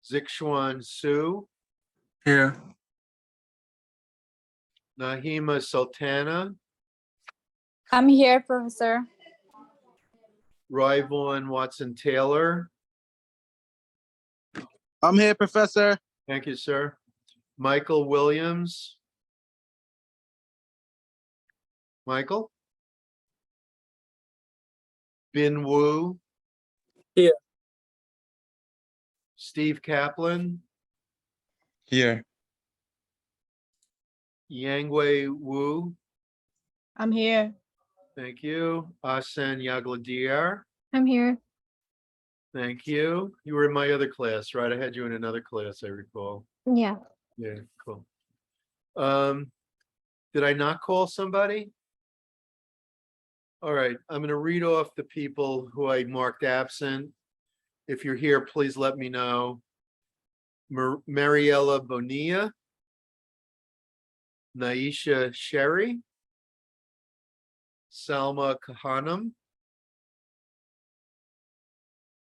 Zixuan Su, Here. Nahima Sultana, I'm here, Professor. Ryvon Watson Taylor. I'm here, Professor. Thank you, sir. Michael Williams. Michael? Bin Wu. Here. Steve Kaplan, Here. Yangwei Wu, I'm here. thank you. Asen Yagladier, I'm here. thank you. You were in my other class, right? I had you in another class, I recall. Yeah. Yeah, cool. Did I not call somebody? All right, I'm gonna read off the people who I marked absent. If you're here, please let me know. Mariella Bonilla, Naisha Sherry, Salma Kahanam,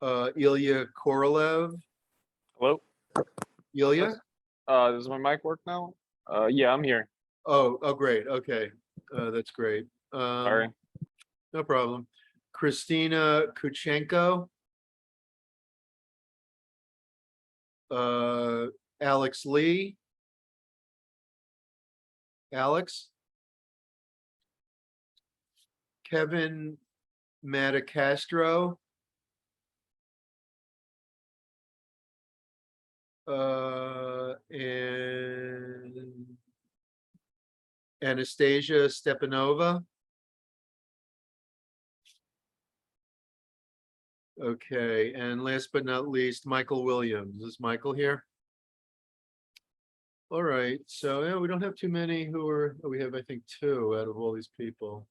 Ilya Korolev. Hello? Ilya? Does my mic work now? Yeah, I'm here. Oh, great, okay, that's great. Sorry. No problem. Christina Kuchenko. Alex Lee. Alex. Kevin Matacastro. And Anastasia Stepanova. Okay, and last but not least, Michael Williams. Is Michael here? All right, so yeah, we don't have too many who are, we have, I think, 2 out of all these people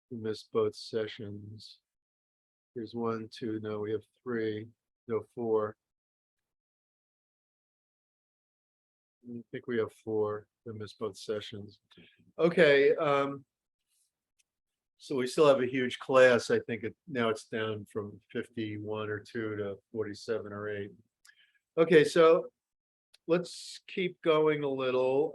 who missed both sessions. Here's 1, 2, no, we have 3, no, 4. I think we have 4 that missed both sessions. Okay, so we still have a huge class. I think now it's down from 51 or 2 to 47 or 8. Okay, so let's keep going a little.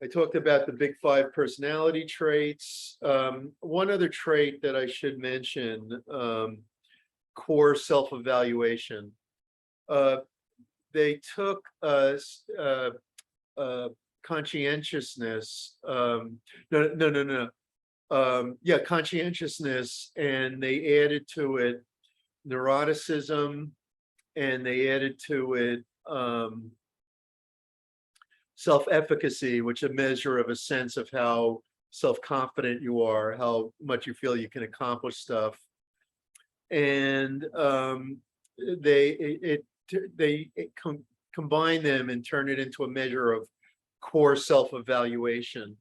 I talked about the big 5 personality traits. One other trait that I should mention, core self-evaluation. They took conscientiousness, yeah, conscientiousness, and they added to it neuroticism, and they added to it self-efficacy, which is a measure of a sense of how self-confident you are, how much you feel you can accomplish stuff. And they combine them and turn it into a measure of core self-evaluation.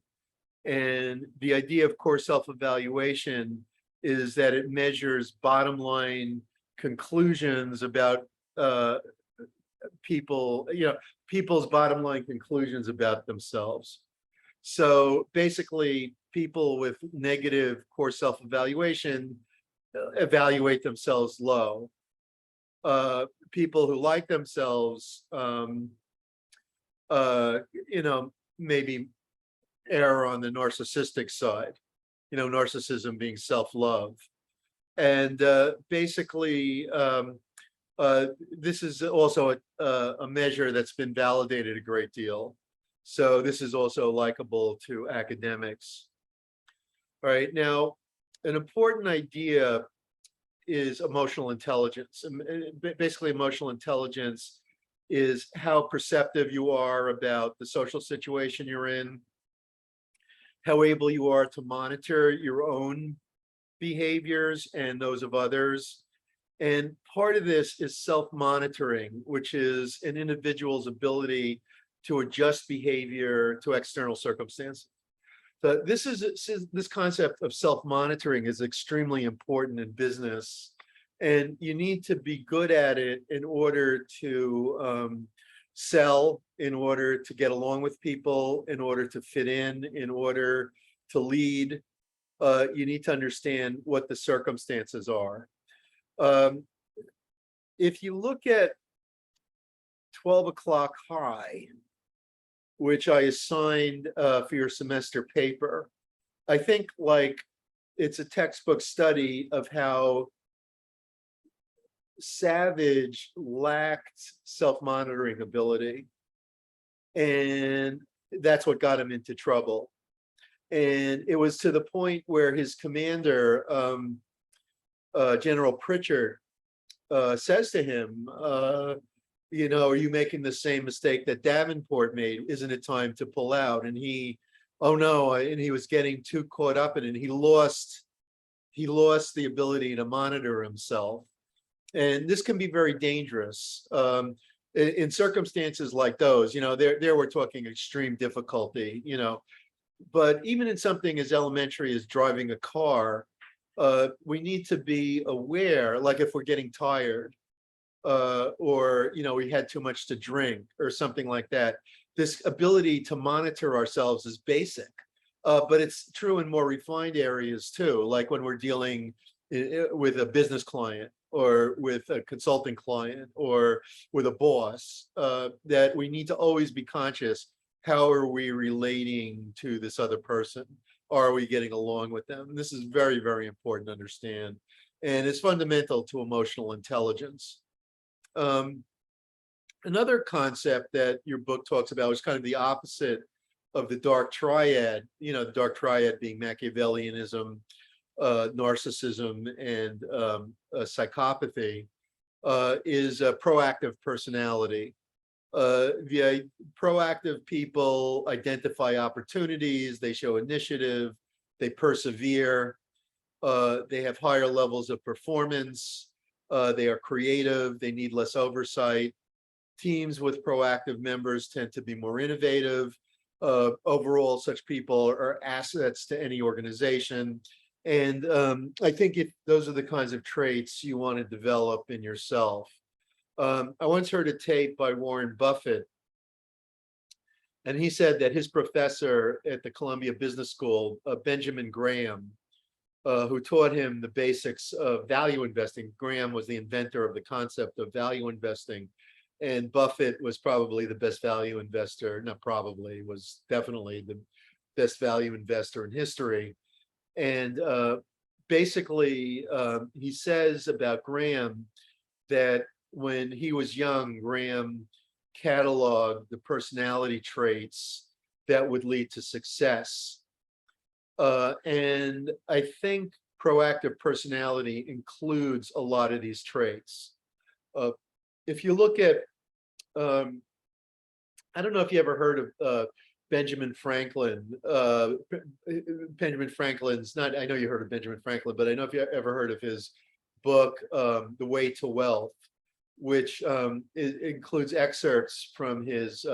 And the idea of core self-evaluation is that it measures bottom line conclusions about people, people's bottom line conclusions about themselves. So basically, people with negative core self-evaluation evaluate themselves low. People who like themselves, maybe err on the narcissistic side, narcissism being self-love. And basically, this is also a measure that's been validated a great deal. So this is also likable to academics. All right, now, an important idea is emotional intelligence. And basically, emotional intelligence is how perceptive you are about the social situation you're in, how able you are to monitor your own behaviors and those of others. And part of this is self-monitoring, which is an individual's ability to adjust behavior to external circumstances. So this concept of self-monitoring is extremely important in business, and you need to be good at it in order to sell, in order to get along with people, in order to fit in order to lead. You need to understand what the circumstances are. If you look at 12 o'clock high, which I assigned for your semester paper, I think it's a textbook study of how Savage lacked self-monitoring ability. And that's what got him into trouble. And it was to the point where his commander, General Pritchard, says to him, are you making the same mistake that Davenport made? Isn't it time to pull out? And oh no, and he was getting too caught up in it. He lost the ability to monitor himself. And this can be very dangerous. In circumstances like those, there we're talking extreme difficulty, but even in something as elementary as driving a car, we need to be aware, like if we're getting tired, or we had too much to drink or something like that. This ability to monitor ourselves is basic, but it's true in more refined areas too, like when we're dealing with a business client or with a consulting client or with a boss, that we need to always be conscious. How are we relating to this other person? Are we getting along with them? And this is very, very important to understand. And it's fundamental to emotional intelligence. Another concept that your book talks about is kind of the opposite of the dark triad, the dark triad being Machiavellianism, narcissism, and psychopathy, is a proactive personality. The proactive people identify opportunities, they show initiative, they persevere, they have higher levels of performance, they are creative, they need less oversight. Teams with proactive members tend to be more innovative. Overall, such people are assets to any organization. And I think those are the kinds of traits you want to develop in yourself. I once heard a tape by Warren Buffett, and he said that his professor at the Columbia Business School, Benjamin Graham, who taught him the basics of value investing. Graham was the inventor of the concept of value investing, and Buffett was probably the best value investor, not probably, was definitely the best value investor in history. And basically, he says about Graham that when he was young, Graham cataloged the personality traits that would lead to success. And I think proactive personality includes a lot of these traits. If you look at, I don't know if you ever heard of Benjamin Franklin. Benjamin Franklin's not, I know you heard of Benjamin Franklin, but I know if you ever heard of his book, The Way to Wealth, which it includes excerpts from his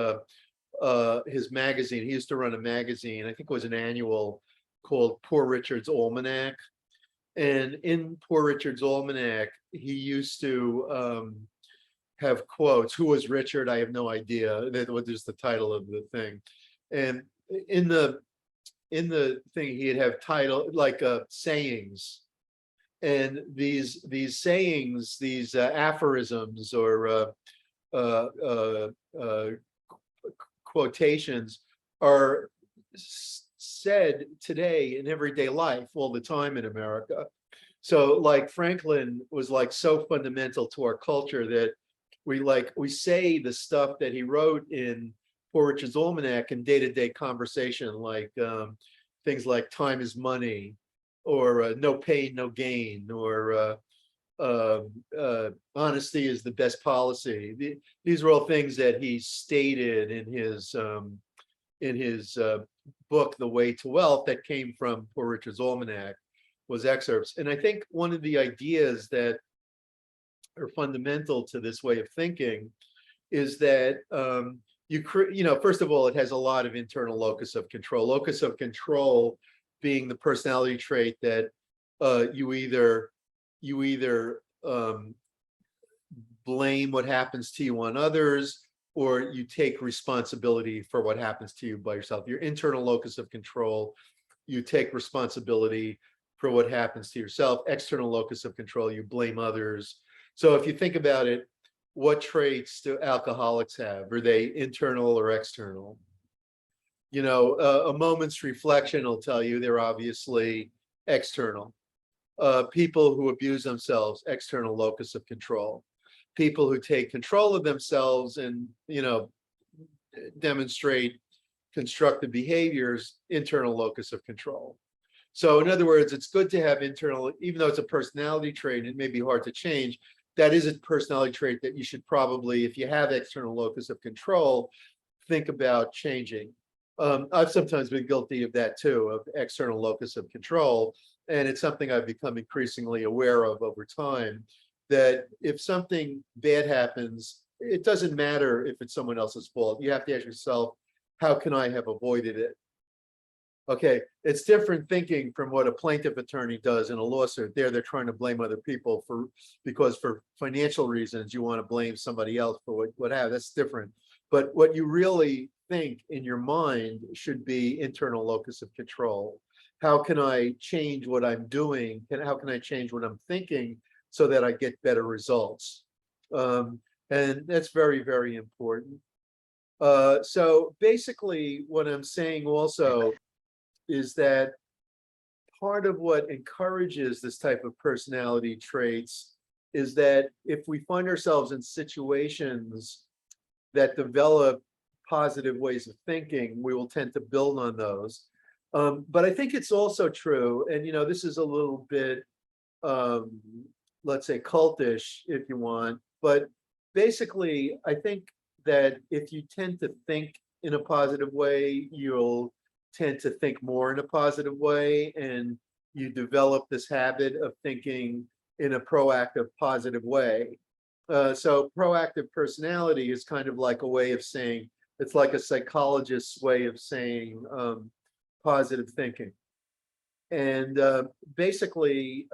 magazine. He used to run a magazine, I think it was an annual, called Poor Richard's Almanac. And in Poor Richard's Almanac, he used to have quotes. Who was Richard? I have no idea. That was just the title of the thing. And in the thing, he'd have title like sayings. And these sayings, these aphorisms or quotations are said today in everyday life all the time in America. So like Franklin was like so fundamental to our culture that we say the stuff that he wrote in Poor Richard's Almanac in day-to-day conversation, like things like time is money, or no pain, no gain, or honesty is the best policy. These are all things that he stated in his book, The Way to Wealth, that came from Poor Richard's Almanac, was excerpts. And I think one of the ideas that are fundamental to this way of thinking is that first of all, it has a lot of internal locus of control. Locus of control being the personality trait that you either blame what happens to you on others, or you take responsibility for what happens to you by yourself. Your internal locus of control, you take responsibility for what happens to yourself. External locus of control, you blame others. So if you think about it, what traits do alcoholics have? Are they internal or external? A moment's reflection will tell you they're obviously external. People who abuse themselves, external locus of control. People who take control of themselves and demonstrate constructive behaviors, internal locus of control. So in other words, it's good to have internal, even though it's a personality trait, it may be hard to change. That is a personality trait that you should probably, if you have external locus of control, think about changing. I've sometimes been guilty of that too, of external locus of control. And it's something I've become increasingly aware of over time, that if something bad happens, it doesn't matter if it's someone else's fault. You have to ask yourself, how can I have avoided it? Okay, it's different thinking from what a plaintiff attorney does in a lawsuit. They're trying to blame other people because for financial reasons, you want to blame somebody else for what have. That's different. But what you really think in your mind should be internal locus of control. How can I change what I'm doing? How can I change what I'm thinking so that I get better results? And that's very, very important. So basically what I'm saying also is that part of what encourages this type of personality traits is that if we find ourselves in situations that develop positive ways of thinking, we will tend to build on those. But I think it's also true, and this is a little bit, let's say, cultish, if you want, but basically, I think that if you tend to think in a positive way, you'll tend to think more in a positive way, and you develop this habit of thinking in a proactive, positive way. So proactive personality is kind of like a way of saying, it's like a psychologist's way of saying positive thinking. And basically,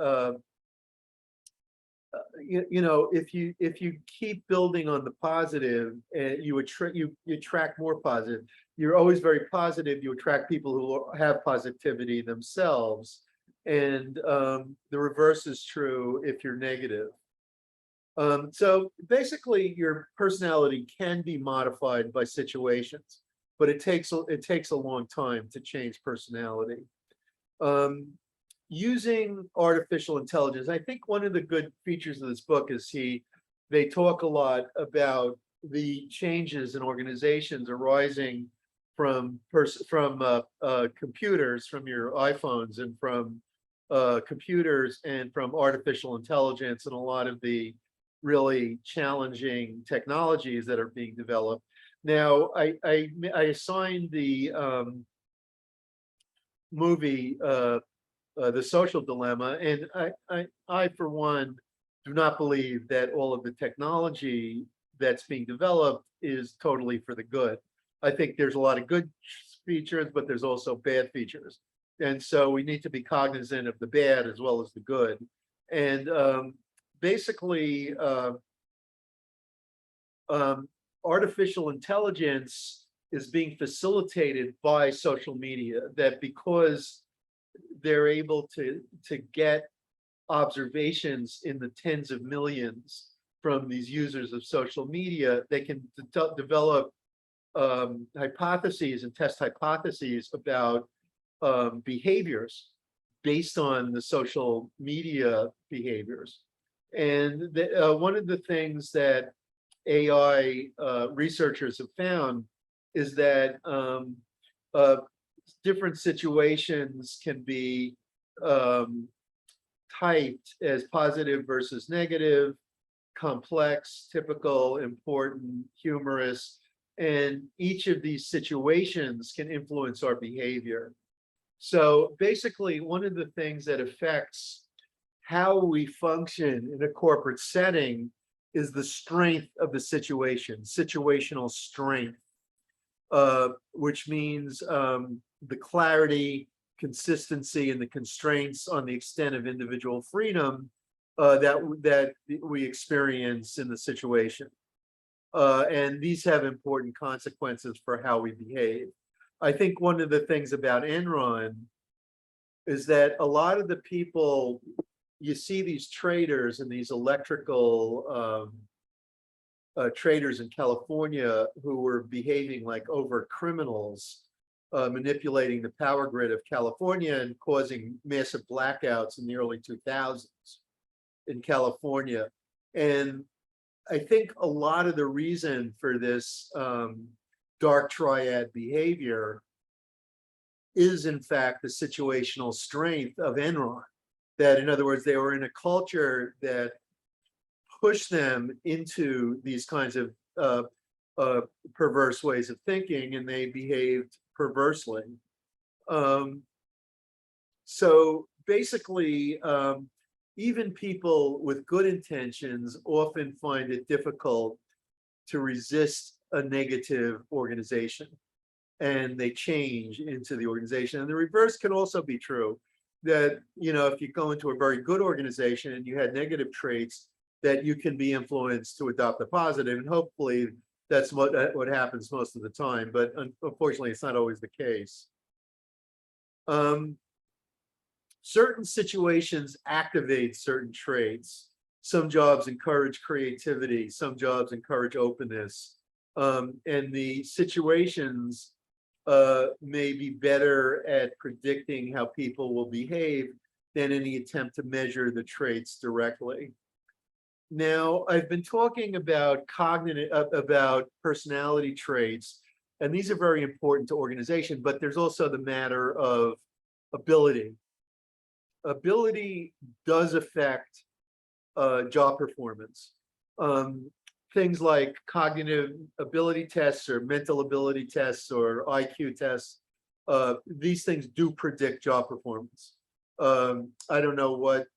if you keep building on the positive, and you attract more positive. You're always very positive. You attract people who have positivity themselves, and the reverse is true if you're negative. So basically, your personality can be modified by situations, but it takes a long time to change personality. Using artificial intelligence, I think one of the good features of this book is they talk a lot about the changes in organizations arising computers, from your iPhones, and from computers, and from artificial intelligence, and a lot of the really challenging technologies that are being developed. Now, I assigned the movie The Social Dilemma, and I for one do not believe that all of the technology that's being developed is totally for the good. I think there's a lot of good features, but there's also bad features. And so we need to be cognizant of the bad as well as the good. And basically, artificial intelligence is being facilitated by social media, that because they're able to get observations in the tens of millions from these users of social media, they can develop hypotheses and test hypotheses about behaviors based on the social media behaviors. And one of the things that AI researchers have found is that different situations can be typed as positive versus negative, complex, typical, important, humorous, and each of these situations can influence our behavior. So basically, one of the things that affects how we function in a corporate setting is the strength of the situation, situational strength, which means the clarity, consistency, and the constraints on the extent of individual freedom that we experience in the situation. And these have important consequences for how we behave. I think one of the things about Enron is that a lot of the people, you see these traders and these electrical traders in California who were behaving like overt criminals, manipulating the power grid of California and causing massive blackouts in the early 2000s in California. And I think a lot of the reason for this dark triad behavior is in fact the situational strength of Enron. That, in other words, they were in a culture that pushed them into these kinds of perverse ways of thinking, and they behaved perversely. So basically, even people with good intentions often find it difficult to resist a negative organization, and they change into the organization. And the reverse can also be true, that, you know, if you go into a very good organization and you had negative traits, that you can be influenced to adopt the positive, and hopefully that's what happens most of the time, but unfortunately it's not always the case. Certain situations activate certain traits. Some jobs encourage creativity, some jobs encourage openness, and the situations may be better at predicting how people will behave than any attempt to measure the traits directly. Now, I've been talking about about personality traits, and these are very important to organization, but there's also the matter of ability. Ability does affect job performance. Things like cognitive ability tests or mental ability tests or IQ tests, these things do predict job performance. I don't know what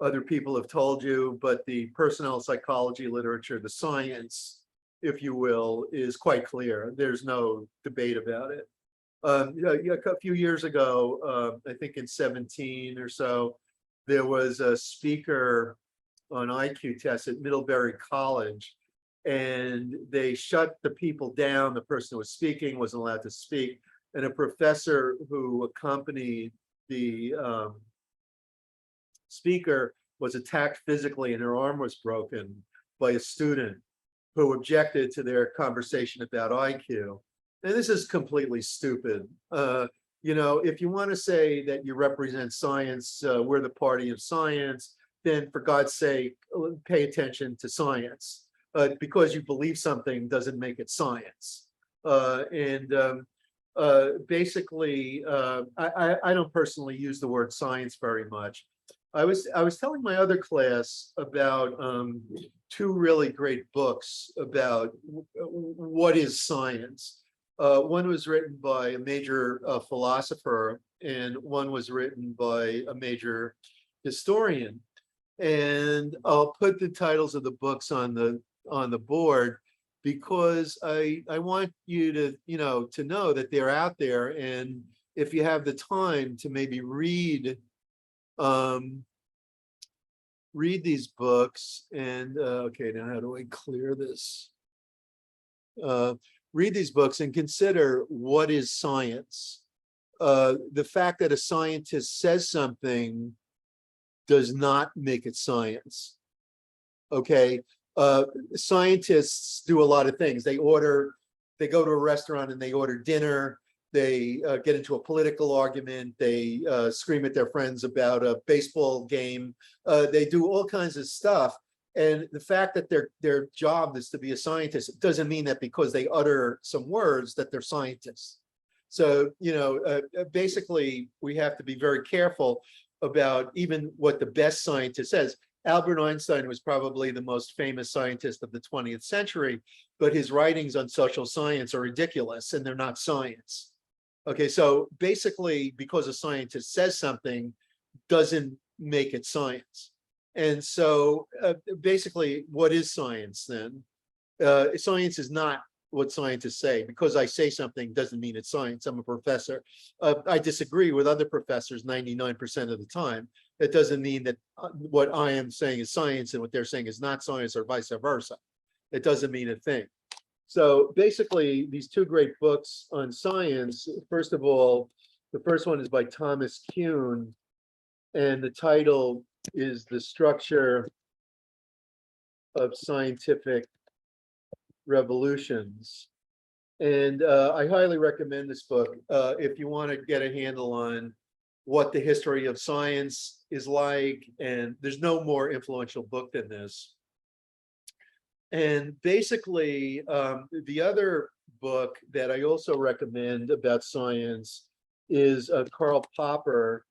other people have told you, but the personnel psychology literature, the science, if you will, is quite clear. There's no debate about it. A few years ago, I think in 17 or so, there was a speaker on IQ tests at Middlebury College, and they shut the people down. The person who was speaking wasn't allowed to speak, and a professor who accompanied the speaker was attacked physically, and her arm was broken by a student who objected to their conversation about IQ. And this is completely stupid. You know, if you want to say that you represent science, we're the party of science, then for God's sake, pay attention to science. Because you believe something doesn't make it science. basically, I don't personally use the word science very much. I was telling my other class about two really great books about what is science. One was written by a major philosopher, and one was written by a major historian. And I'll put the titles of the books on the board, because I want you to, to know that they're out there. And if you have the time to maybe read these books, and okay, now how do I clear this? Read these books and consider what is science. The fact that a scientist says something does not make it science. Okay, scientists do a lot of things. They go to a restaurant and they order dinner. They get into a political argument. They scream at their friends about a baseball game. They do all kinds of stuff. And the fact that their job is to be a scientist doesn't mean that because they utter some words that they're scientists. So, basically, we have to be very careful about even what the best scientist says. Albert Einstein was probably the most famous scientist of the 20th century, but his writings on social science are ridiculous and they're not science. Okay, so basically, because a scientist says something doesn't make it science. And so basically, what is science then? Science is not what scientists say. Because I say something doesn't mean it's science. I'm a professor. I disagree with other professors 99% of the time. That doesn't mean that what I am saying is science and what they're saying is not science, or vice versa. It doesn't mean a thing. So basically, these two great books on science, first of all, the first one is by Thomas Kuhn, and the title is The Structure of Scientific Revolutions. And I highly recommend this book if you want to get a handle on what the history of science is like. And there's no more influential book than this. And basically, the other book that I also recommend about science is Karl Popper,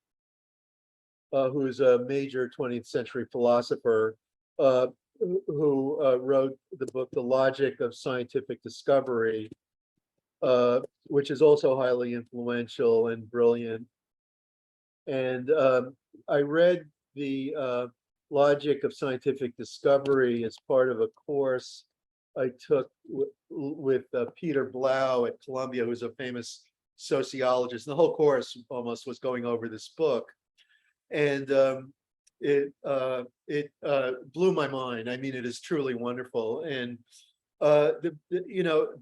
who's a major 20th century philosopher, who wrote the book, The Logic of Scientific Discovery, which is also highly influential and brilliant. And I read the Logic of Scientific Discovery as part of a course I took with Peter Blau at Columbia, who's a famous sociologist. And the whole course almost was going over this book. And it blew my mind. I mean, it is truly wonderful. And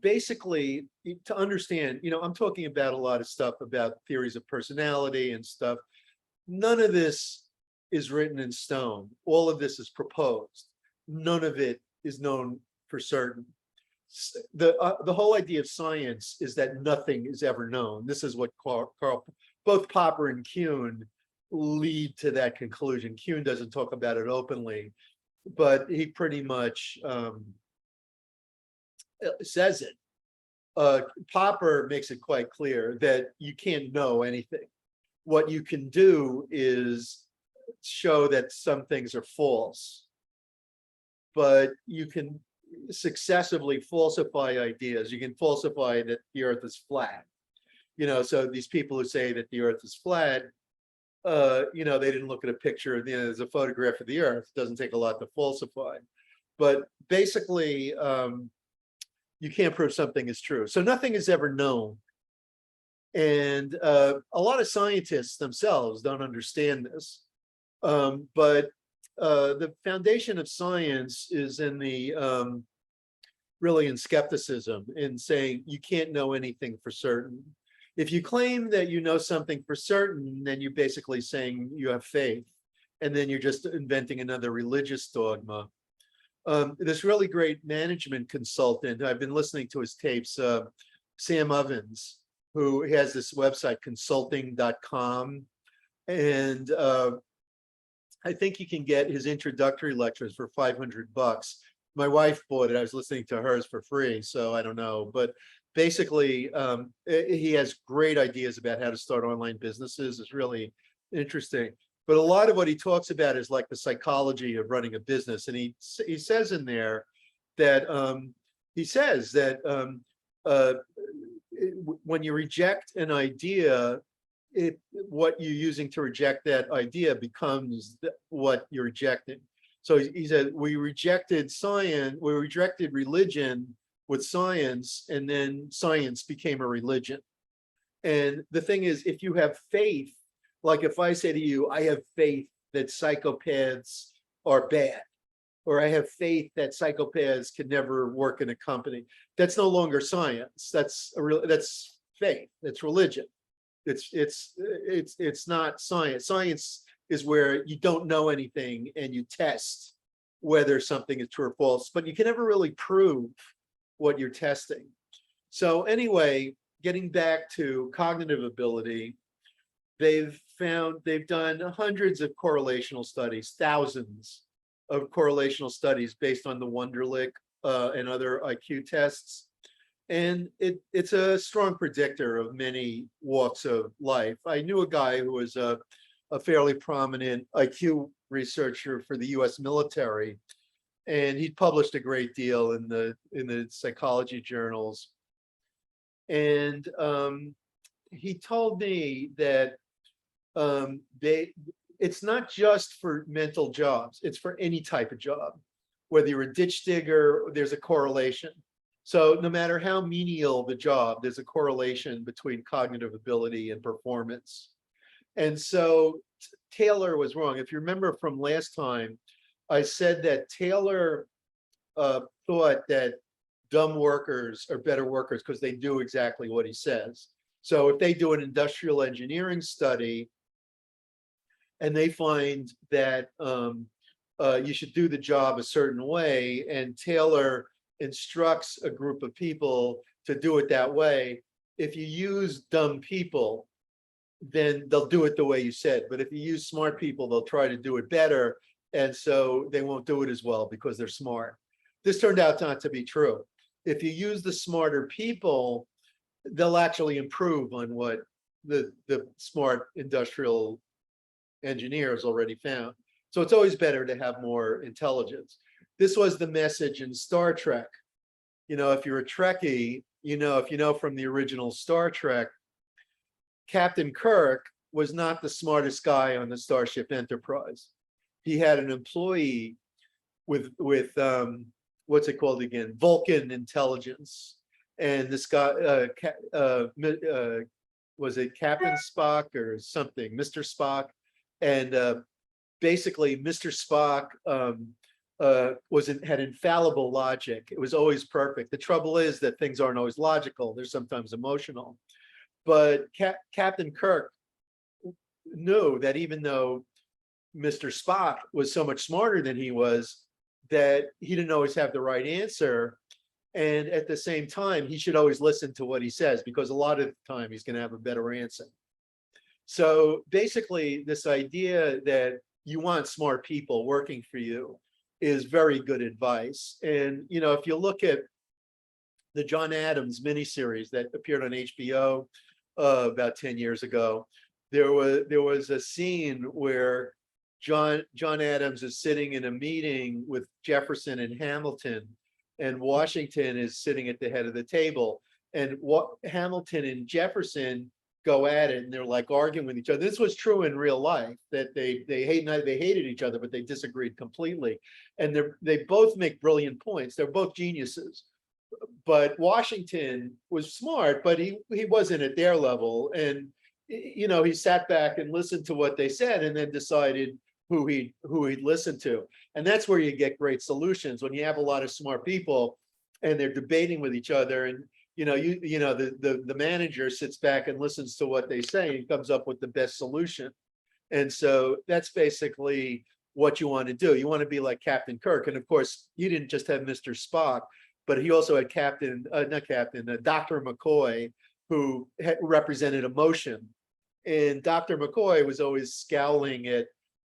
basically, to understand, I'm talking about a lot of stuff about theories of personality and stuff. None of this is written in stone. All of this is proposed. None of it is known for certain. The whole idea of science is that nothing is ever known. This is what both Popper and Kuhn lead to that conclusion. Kuhn doesn't talk about it openly, but he pretty much says it. Popper makes it quite clear that you can't know anything. What you can do is show that some things are false, but you can successively falsify ideas. You can falsify that the earth is flat. So these people who say that the earth is flat, they didn't look at a picture, there's a photograph of the earth. It doesn't take a lot to falsify. But basically, you can't prove something is true. So nothing is ever known. And a lot of scientists themselves don't understand this. But the foundation of science is in really in skepticism, in saying you can't know anything for certain. If you claim that you know something for certain, then you're basically saying you have faith, and then you're just inventing another religious dogma. This really great management consultant, I've been listening to his tapes, Sam Ovens, who has this website, consulting.com. And I think you can get his introductory lectures for $500. My wife bought it. I was listening to hers for free, so I don't know. But basically, he has great ideas about how to start online businesses. It's really interesting. But a lot of what he talks about is like the psychology of running a business. And he says in there that when you reject an idea, what you're using to reject that idea becomes what you're rejecting. So he said, we rejected science, we rejected religion with science, and then science became a religion. And the thing is, if you have faith, like if I say to you, I have faith that psychopaths are bad, or I have faith that psychopaths can never work in a company, that's no longer science. That's faith. That's religion. It's not science. Science is where you don't know anything and you test whether something is true or false, but you can never really prove what you're testing. So anyway, getting back to cognitive ability, they've done hundreds of correlational studies, thousands of correlational studies based on the Wonderlic and other IQ tests. And it's a strong predictor of many walks of life. I knew a guy who was a fairly prominent IQ researcher for the US military, and he published a great deal in the psychology journals. And he told me that it's not just for mental jobs, it's for any type of job. Whether you're a ditch digger, there's a correlation. So no matter how menial the job, there's a correlation between cognitive ability and performance. And so Taylor was wrong. If you remember from last time, I said that Taylor thought that dumb workers are better workers because they do exactly what he says. So if they do an industrial engineering study and they find that you should do the job a certain way, and Taylor instructs a group of people to do it that way, if you use dumb people, then they'll do it the way you said. But if you use smart people, they'll try to do it better. And so they won't do it as well because they're smart. This turned out not to be true. If you use the smarter people, they'll actually improve on what the smart industrial engineers already found. So it's always better to have more intelligence. This was the message in Star Trek. You know, if you're a Trekkie, if you know from the original Star Trek, Captain Kirk was not the smartest guy on the Starship Enterprise. He had an employee with what's it called again? Vulcan intelligence. And this guy, was it Captain Spock or something? Mr. Spock. And basically, Mr. Spock had infallible logic. It was always perfect. The trouble is that things aren't always logical. They're sometimes emotional. But Captain Kirk knew that even though Mr. Spock was so much smarter than he was, that he didn't always have the right answer. And at the same time, he should always listen to what he says, because a lot of the time he's going to have a better answer. So basically, this idea that you want smart people working for you is very good advice. And, if you look at the John Adams miniseries that appeared on HBO about 10 years ago, there was a scene where John Adams is sitting in a meeting with Jefferson and Hamilton, and Washington is sitting at the head of the table. And Hamilton and Jefferson go at it, and they're like arguing with each other. This was true in real life, that they hated each other, but they disagreed completely. And they both make brilliant points. They're both geniuses. But Washington was smart, but he wasn't at their level. And he sat back and listened to what they said, and then decided who he'd listen to. And that's where you get great solutions, when you have a lot of smart people and they're debating with each other, and the manager sits back and listens to what they say and comes up with the best solution. And so that's basically what you want to do. You want to be like Captain Kirk. And of course, he didn't just have Mr. Spock, but he also had Dr. McCoy, who represented emotion. And Dr. McCoy was always scowling at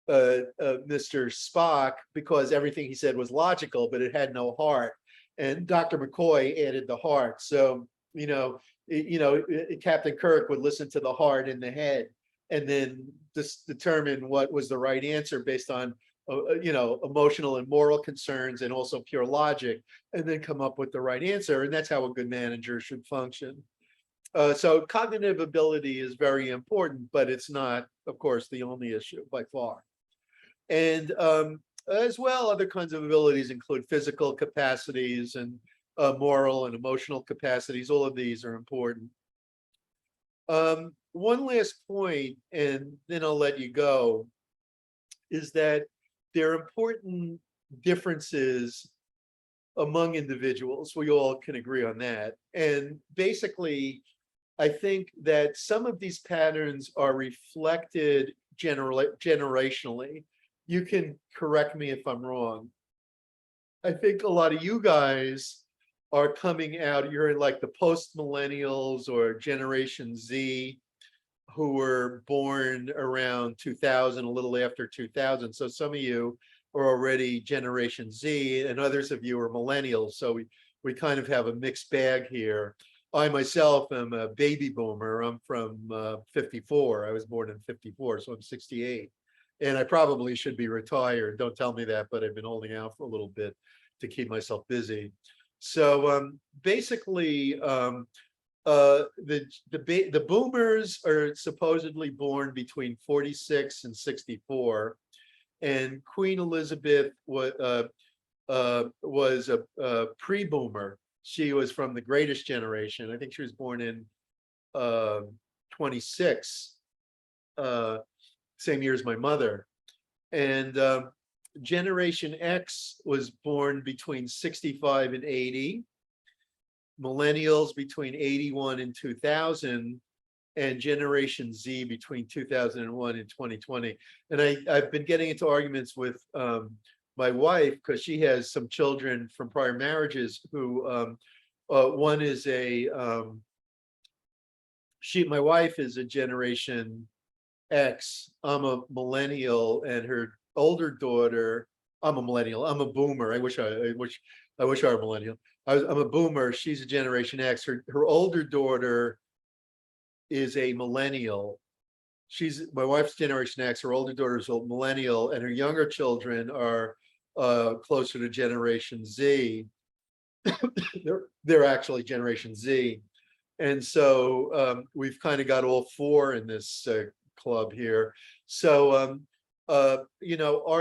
Mr. Spock because everything he said was logical, but it had no heart. And Dr. McCoy added the heart. So Captain Kirk would listen to the heart and the head and then just determine what was the right answer based on, emotional and moral concerns and also pure logic, and then come up with the right answer. And that's how a good manager should function. So cognitive ability is very important, but it's not, of course, the only issue by far. And as well, other kinds of abilities include physical capacities and moral and emotional capacities. All of these are important. One last point, and then I'll let you go, is that there are important differences among individuals. We all can agree on that. And basically, I think that some of these patterns are reflected generationally. You can correct me if I'm wrong. I think a lot of you guys are coming out, you're in like the post-millennials or Generation Z, who were born around 2000, a little after 2000. So some of you are already Generation Z and others of you are millennials. So we kind of have a mixed bag here. I myself am a baby boomer. I'm from 54. I was born in 54, so I'm 68. And I probably should be retired. Don't tell me that, but I've been holding out for a little bit to keep myself busy. So basically, the boomers are supposedly born between 46 and 64, and Queen Elizabeth was a pre-boomer. She was from the greatest generation. I think she was born in 26, same year as my mother. And Generation X was born between 65 and 80. Millennials between 81 and 2000, and Generation Z between 2001 and 2020. And I've been getting into arguments with my wife because she has some children from prior marriages who one is my wife is a Generation X, I'm a millennial, and her older daughter, I'm a millennial, I'm a boomer. I wish I were a millennial. I'm a boomer, she's a Generation X. Her older daughter is a millennial. My wife's Generation X, her older daughter is a millennial, and her younger children are closer to Generation Z. They're actually Generation Z. And so we've kind of got all four in this club here. So, are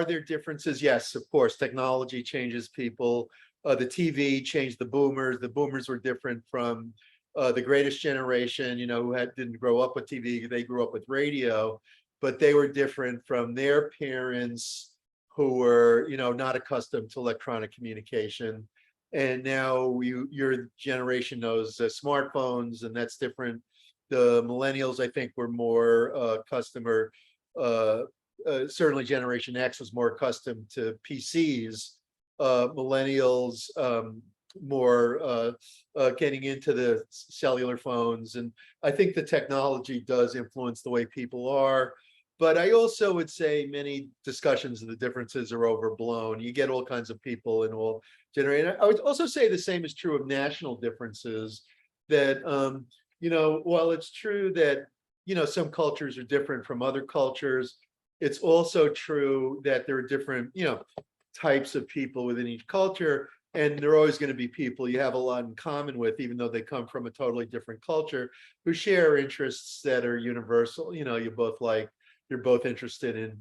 there differences? Yes, of course, technology changes people. The TV changed the boomers. The boomers were different from the greatest generation, who didn't grow up with TV. They grew up with radio, but they were different from their parents who were, not accustomed to electronic communication. And now your generation knows smartphones, and that's different. The millennials, I think, were more customer. Certainly, Generation X was more accustomed to PCs. Millennials more getting into the cellular phones, and I think the technology does influence the way people are. But I also would say many discussions of the differences are overblown. You get all kinds of people in all generations. I would also say the same is true of national differences, that while it's true that some cultures are different from other cultures, it's also true that there are different types of people within each culture, and there are always going to be people you have a lot in common with, even though they come from a totally different culture, who share interests that are universal. You're both interested in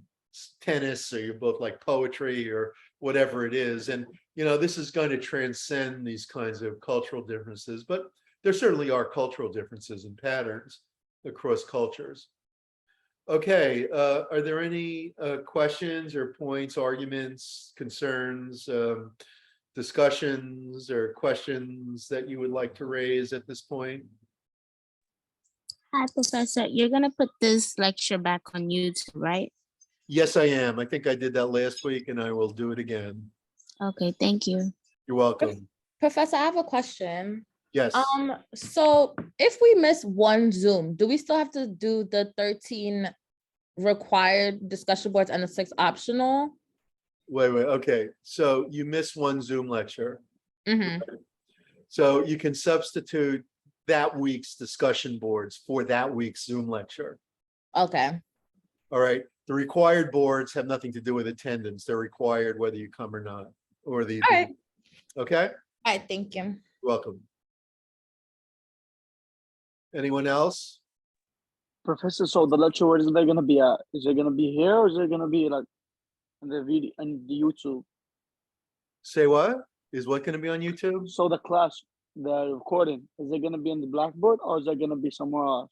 tennis, or you're both like poetry, or whatever it is. And this is going to transcend these kinds of cultural differences, but there certainly are cultural differences and patterns across cultures. Okay, are there any questions or points, arguments, concerns, discussions, or questions that you would like to raise at this point? Hi, Professor. You're going to put this lecture back on YouTube, right? Yes, I am. I think I did that last week, and I will do it again. Okay, thank you. You're welcome. Professor, I have a question. Yes. So if we miss one Zoom, do we still have to do the 13 required discussion boards and the 6 optional? Wait. Okay. So you missed one Zoom lecture. Mm-hmm. So you can substitute that week's discussion boards for that week's Zoom lecture. Okay, All right, the required boards have nothing to do with attendance. They're required whether you come or not, or the. all right, Okay, all right, thank you. welcome. Anyone else? Professor, so the lecture, where is they gonna be at? Is it gonna be here or is it gonna be like in the video and the YouTube? Say what? Is what gonna be on YouTube? So the class, the recording, is it gonna be in the Blackboard or is it gonna be somewhere else?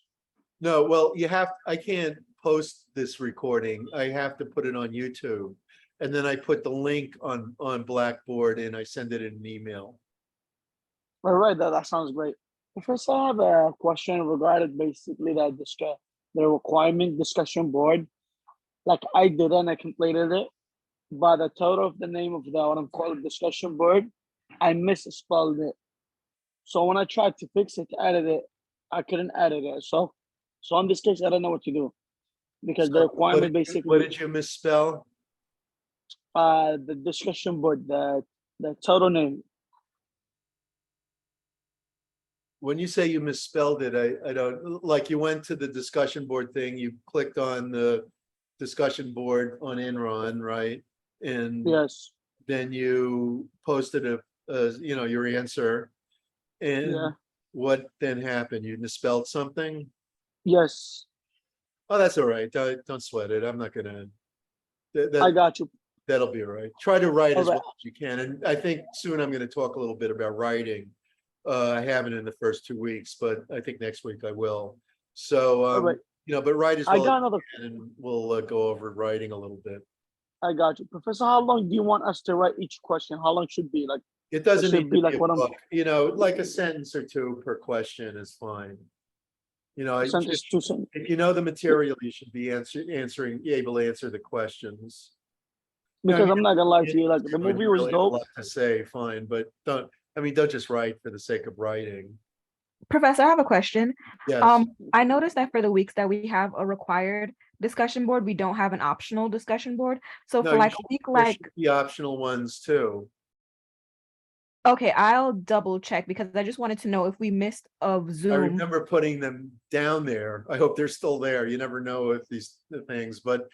No, well, I can't post this recording. I have to put it on YouTube. And then I put the link on Blackboard and I send it in an email. All right, that sounds great. Professor, I have a question regarding basically the requirement discussion board. Like I did and I completed it, but the total of the name of the what I'm calling discussion board, I misspelled it. So when I tried to fix it, to edit it, I couldn't edit it. So in this case, I don't know what to do because the So requirement what basically did you misspell? the discussion board, the total name. When you say you misspelled it, I don't, like you went to the discussion board thing, you clicked on the discussion board on Enron, right? And Yes. then you posted your answer. And Yeah. what then happened? You misspelled something? Yes. Oh, that's all right. Don't sweat it. I'm not gonna. I got you. That'll be all right. Try to write All as right. well as you can. And I think soon I'm gonna talk a little bit about writing. I haven't in the first 2 weeks, but I think next week I will. So, All right. but write as I well got as another. you can, and we'll go over writing a little bit. I got you, Professor. How long do you want us to write each question? How long should be like? It doesn't should need be to like be a what I'm- book, like a sentence or two per question is fine. Sentence, two sentences. If you know the material, you should be able to answer the questions. Because you I'm not gonna lie to you, like the don't movie was really have a dope. lot to say, fine, but don't just write for the sake of writing. Professor, I have a question. Yes, I noticed that for the weeks that we have a required discussion board, we don't have an optional discussion board. So No, for you like a should- week, there like, should be optional ones too. okay, I'll double check because I just wanted to know if we missed a I Zoom. remember putting them down there. I hope they're still there. You never know if these things, but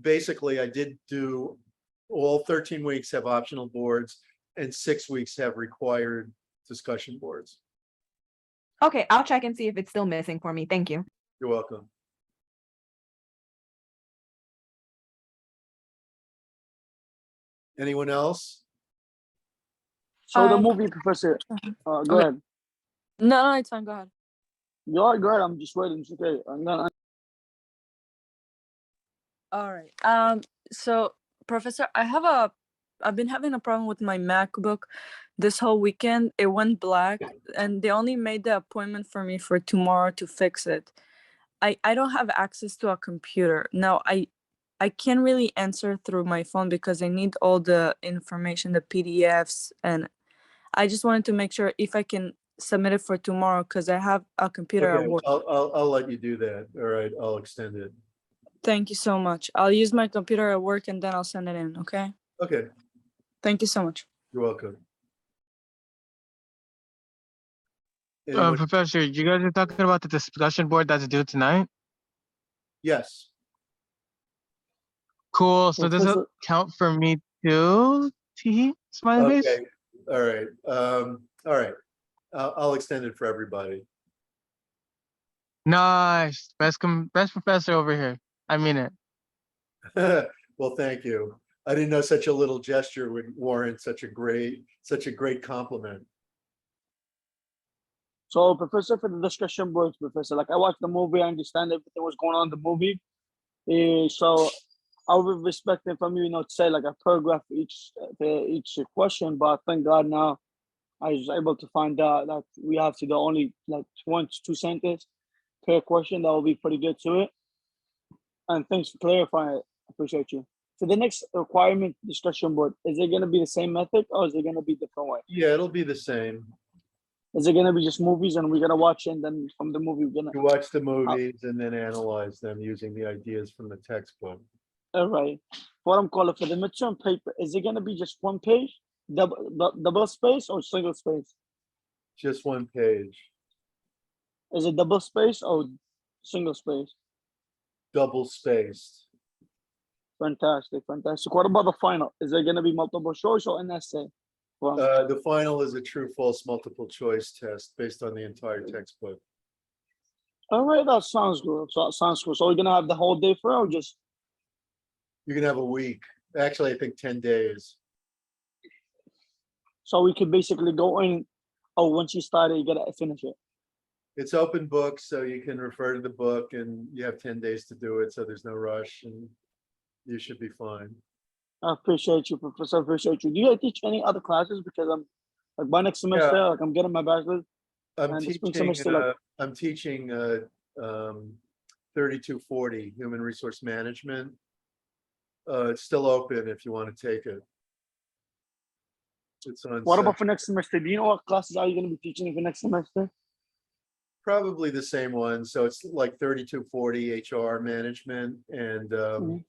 basically I did do all 13 weeks have optional boards and 6 weeks have required discussion boards. Okay, I'll check and see if it's still missing for me. Thank you. You're welcome. Anyone else? So the Um, movie, Professor. Go okay. ahead. No, it's fine. Go ahead. Go ahead. I'm just waiting. It's okay. All right. So Professor, I've been having a problem with my MacBook this whole weekend. It went black and they only made the appointment for me for tomorrow to fix it. I don't have access to a computer. Now I can't really answer through my phone because I need all the information, the PDFs, and I just wanted to make sure if I can submit it for tomorrow because I have a computer at Okay, work. I'll let you do that. All right, I'll extend it. Thank you so much. I'll use my computer at work and then I'll send it in, okay? Okay, Thank you so much. you're welcome. Anyone? Professor, you guys are talking about the discussion board that's due tonight? Yes. Cool. So does it Professor- count for me too? Tee, smiley face? Okay, all right. All right. I'll extend it for everybody. Nice. Best professor over here. I mean it. Well, thank you. I didn't know such a little gesture would warrant such a great compliment. So, Professor, for the discussion boards, Professor, like I watched the movie, I understand everything was going on in the movie. So I would respect it from you, to say like a paragraph for each question. But thank God now I was able to find out that we have to do only like 1 to 2 sentences per question. That will be pretty good to it. And thanks for clarifying it. I appreciate you. For the next requirement discussion board, is it going to be the same method or is it going to be different way? Yeah, it'll be the same. Is it going to be just movies and we're going to watch it and then from the movie we're going You to, watch the movies and then analyze them using the ideas from the textbook. all right. What I'm calling for the midterm paper, is it going to be just 1 page, double space or single space? Just 1 page. Is it double space or single space? double spaced. Fantastic, fantastic. What about the final? Is there gonna be multiple choice or an essay? Well, The final is a true false multiple choice test based on the entire textbook. all right, that sounds good. So that sounds good. So we're gonna have the whole day for it or just You can have a week. Actually, I think 10 days. so we could basically go in. Oh, once you start it, you gotta finish it. It's open book, so you can refer to the book and you have 10 days to do it, so there's no rush and you should be fine. I appreciate you, Professor. I appreciate you. Do you teach any other classes? Because I'm like by next semester, like I'm getting my bachelor's. I'm And the spring teaching, semester, like- I'm teaching 3240 Human Resource Management. It's still open if you want to take it. It's on. What about Sept- for next semester? Do you know what classes are you gonna be teaching for next semester? Probably the same one. So it's like 3240 HR management and Mhm.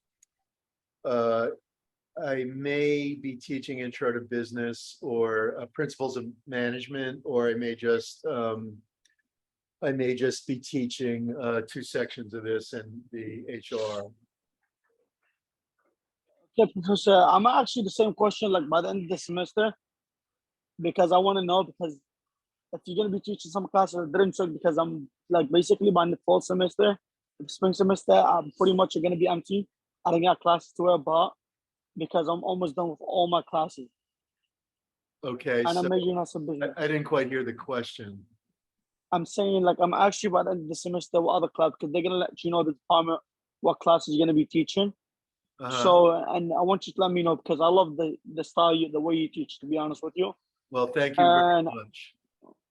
I may be teaching intro to business or principles of management, or I may just be teaching 2 sections of this and the HR. Okay, Professor, I'm actually the same question like by the end of the semester because I want to know because if you're gonna be teaching some classes, I didn't check because I'm like basically by the fall semester, the spring semester, I'm pretty much gonna be empty. I don't got classes to worry about because I'm almost done with all my classes Okay, and so I'm majoring as a business. I didn't quite hear the question. I'm saying like I'm actually by the end of the semester with other class because they're gonna let you know the department what classes you're gonna be teaching. Uh-huh. So and I want you to let me know because I love the style the way you teach. To be honest with you, Well, thank you very and much.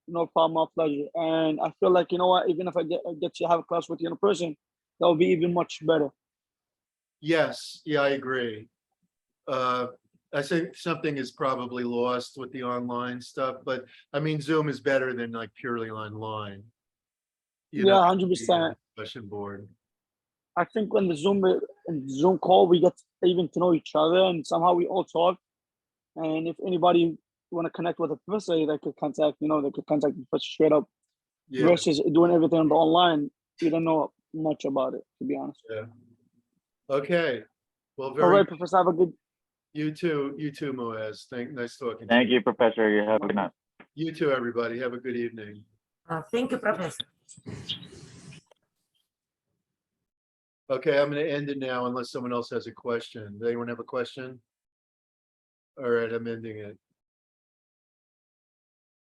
no problem, my pleasure. And I feel like you know what, even if I get to have a class with you in person, that would be even much better. Yes, yeah, I agree. I think something is probably lost with the online stuff, but I mean, Zoom is better than like purely online. You know, Yeah, the 100%. discussion board. I think when the Zoom call, we get even to know each other, and somehow we all talk. And if anybody want to connect with a professor, they could contact they could contact the professor straight up. Yeah, Versus doing everything on the online, you don't know much about it, to be honest. yeah. Okay. Well, All very, right, Professor, have a good. you too, Moaz. Nice talking to Thank you, Professor. You have a good night. You too, everybody. Have a good evening. Thank you, Professor. Okay, I'm gonna end it now unless someone else has a question. Does anyone have a question? All right, I'm ending it.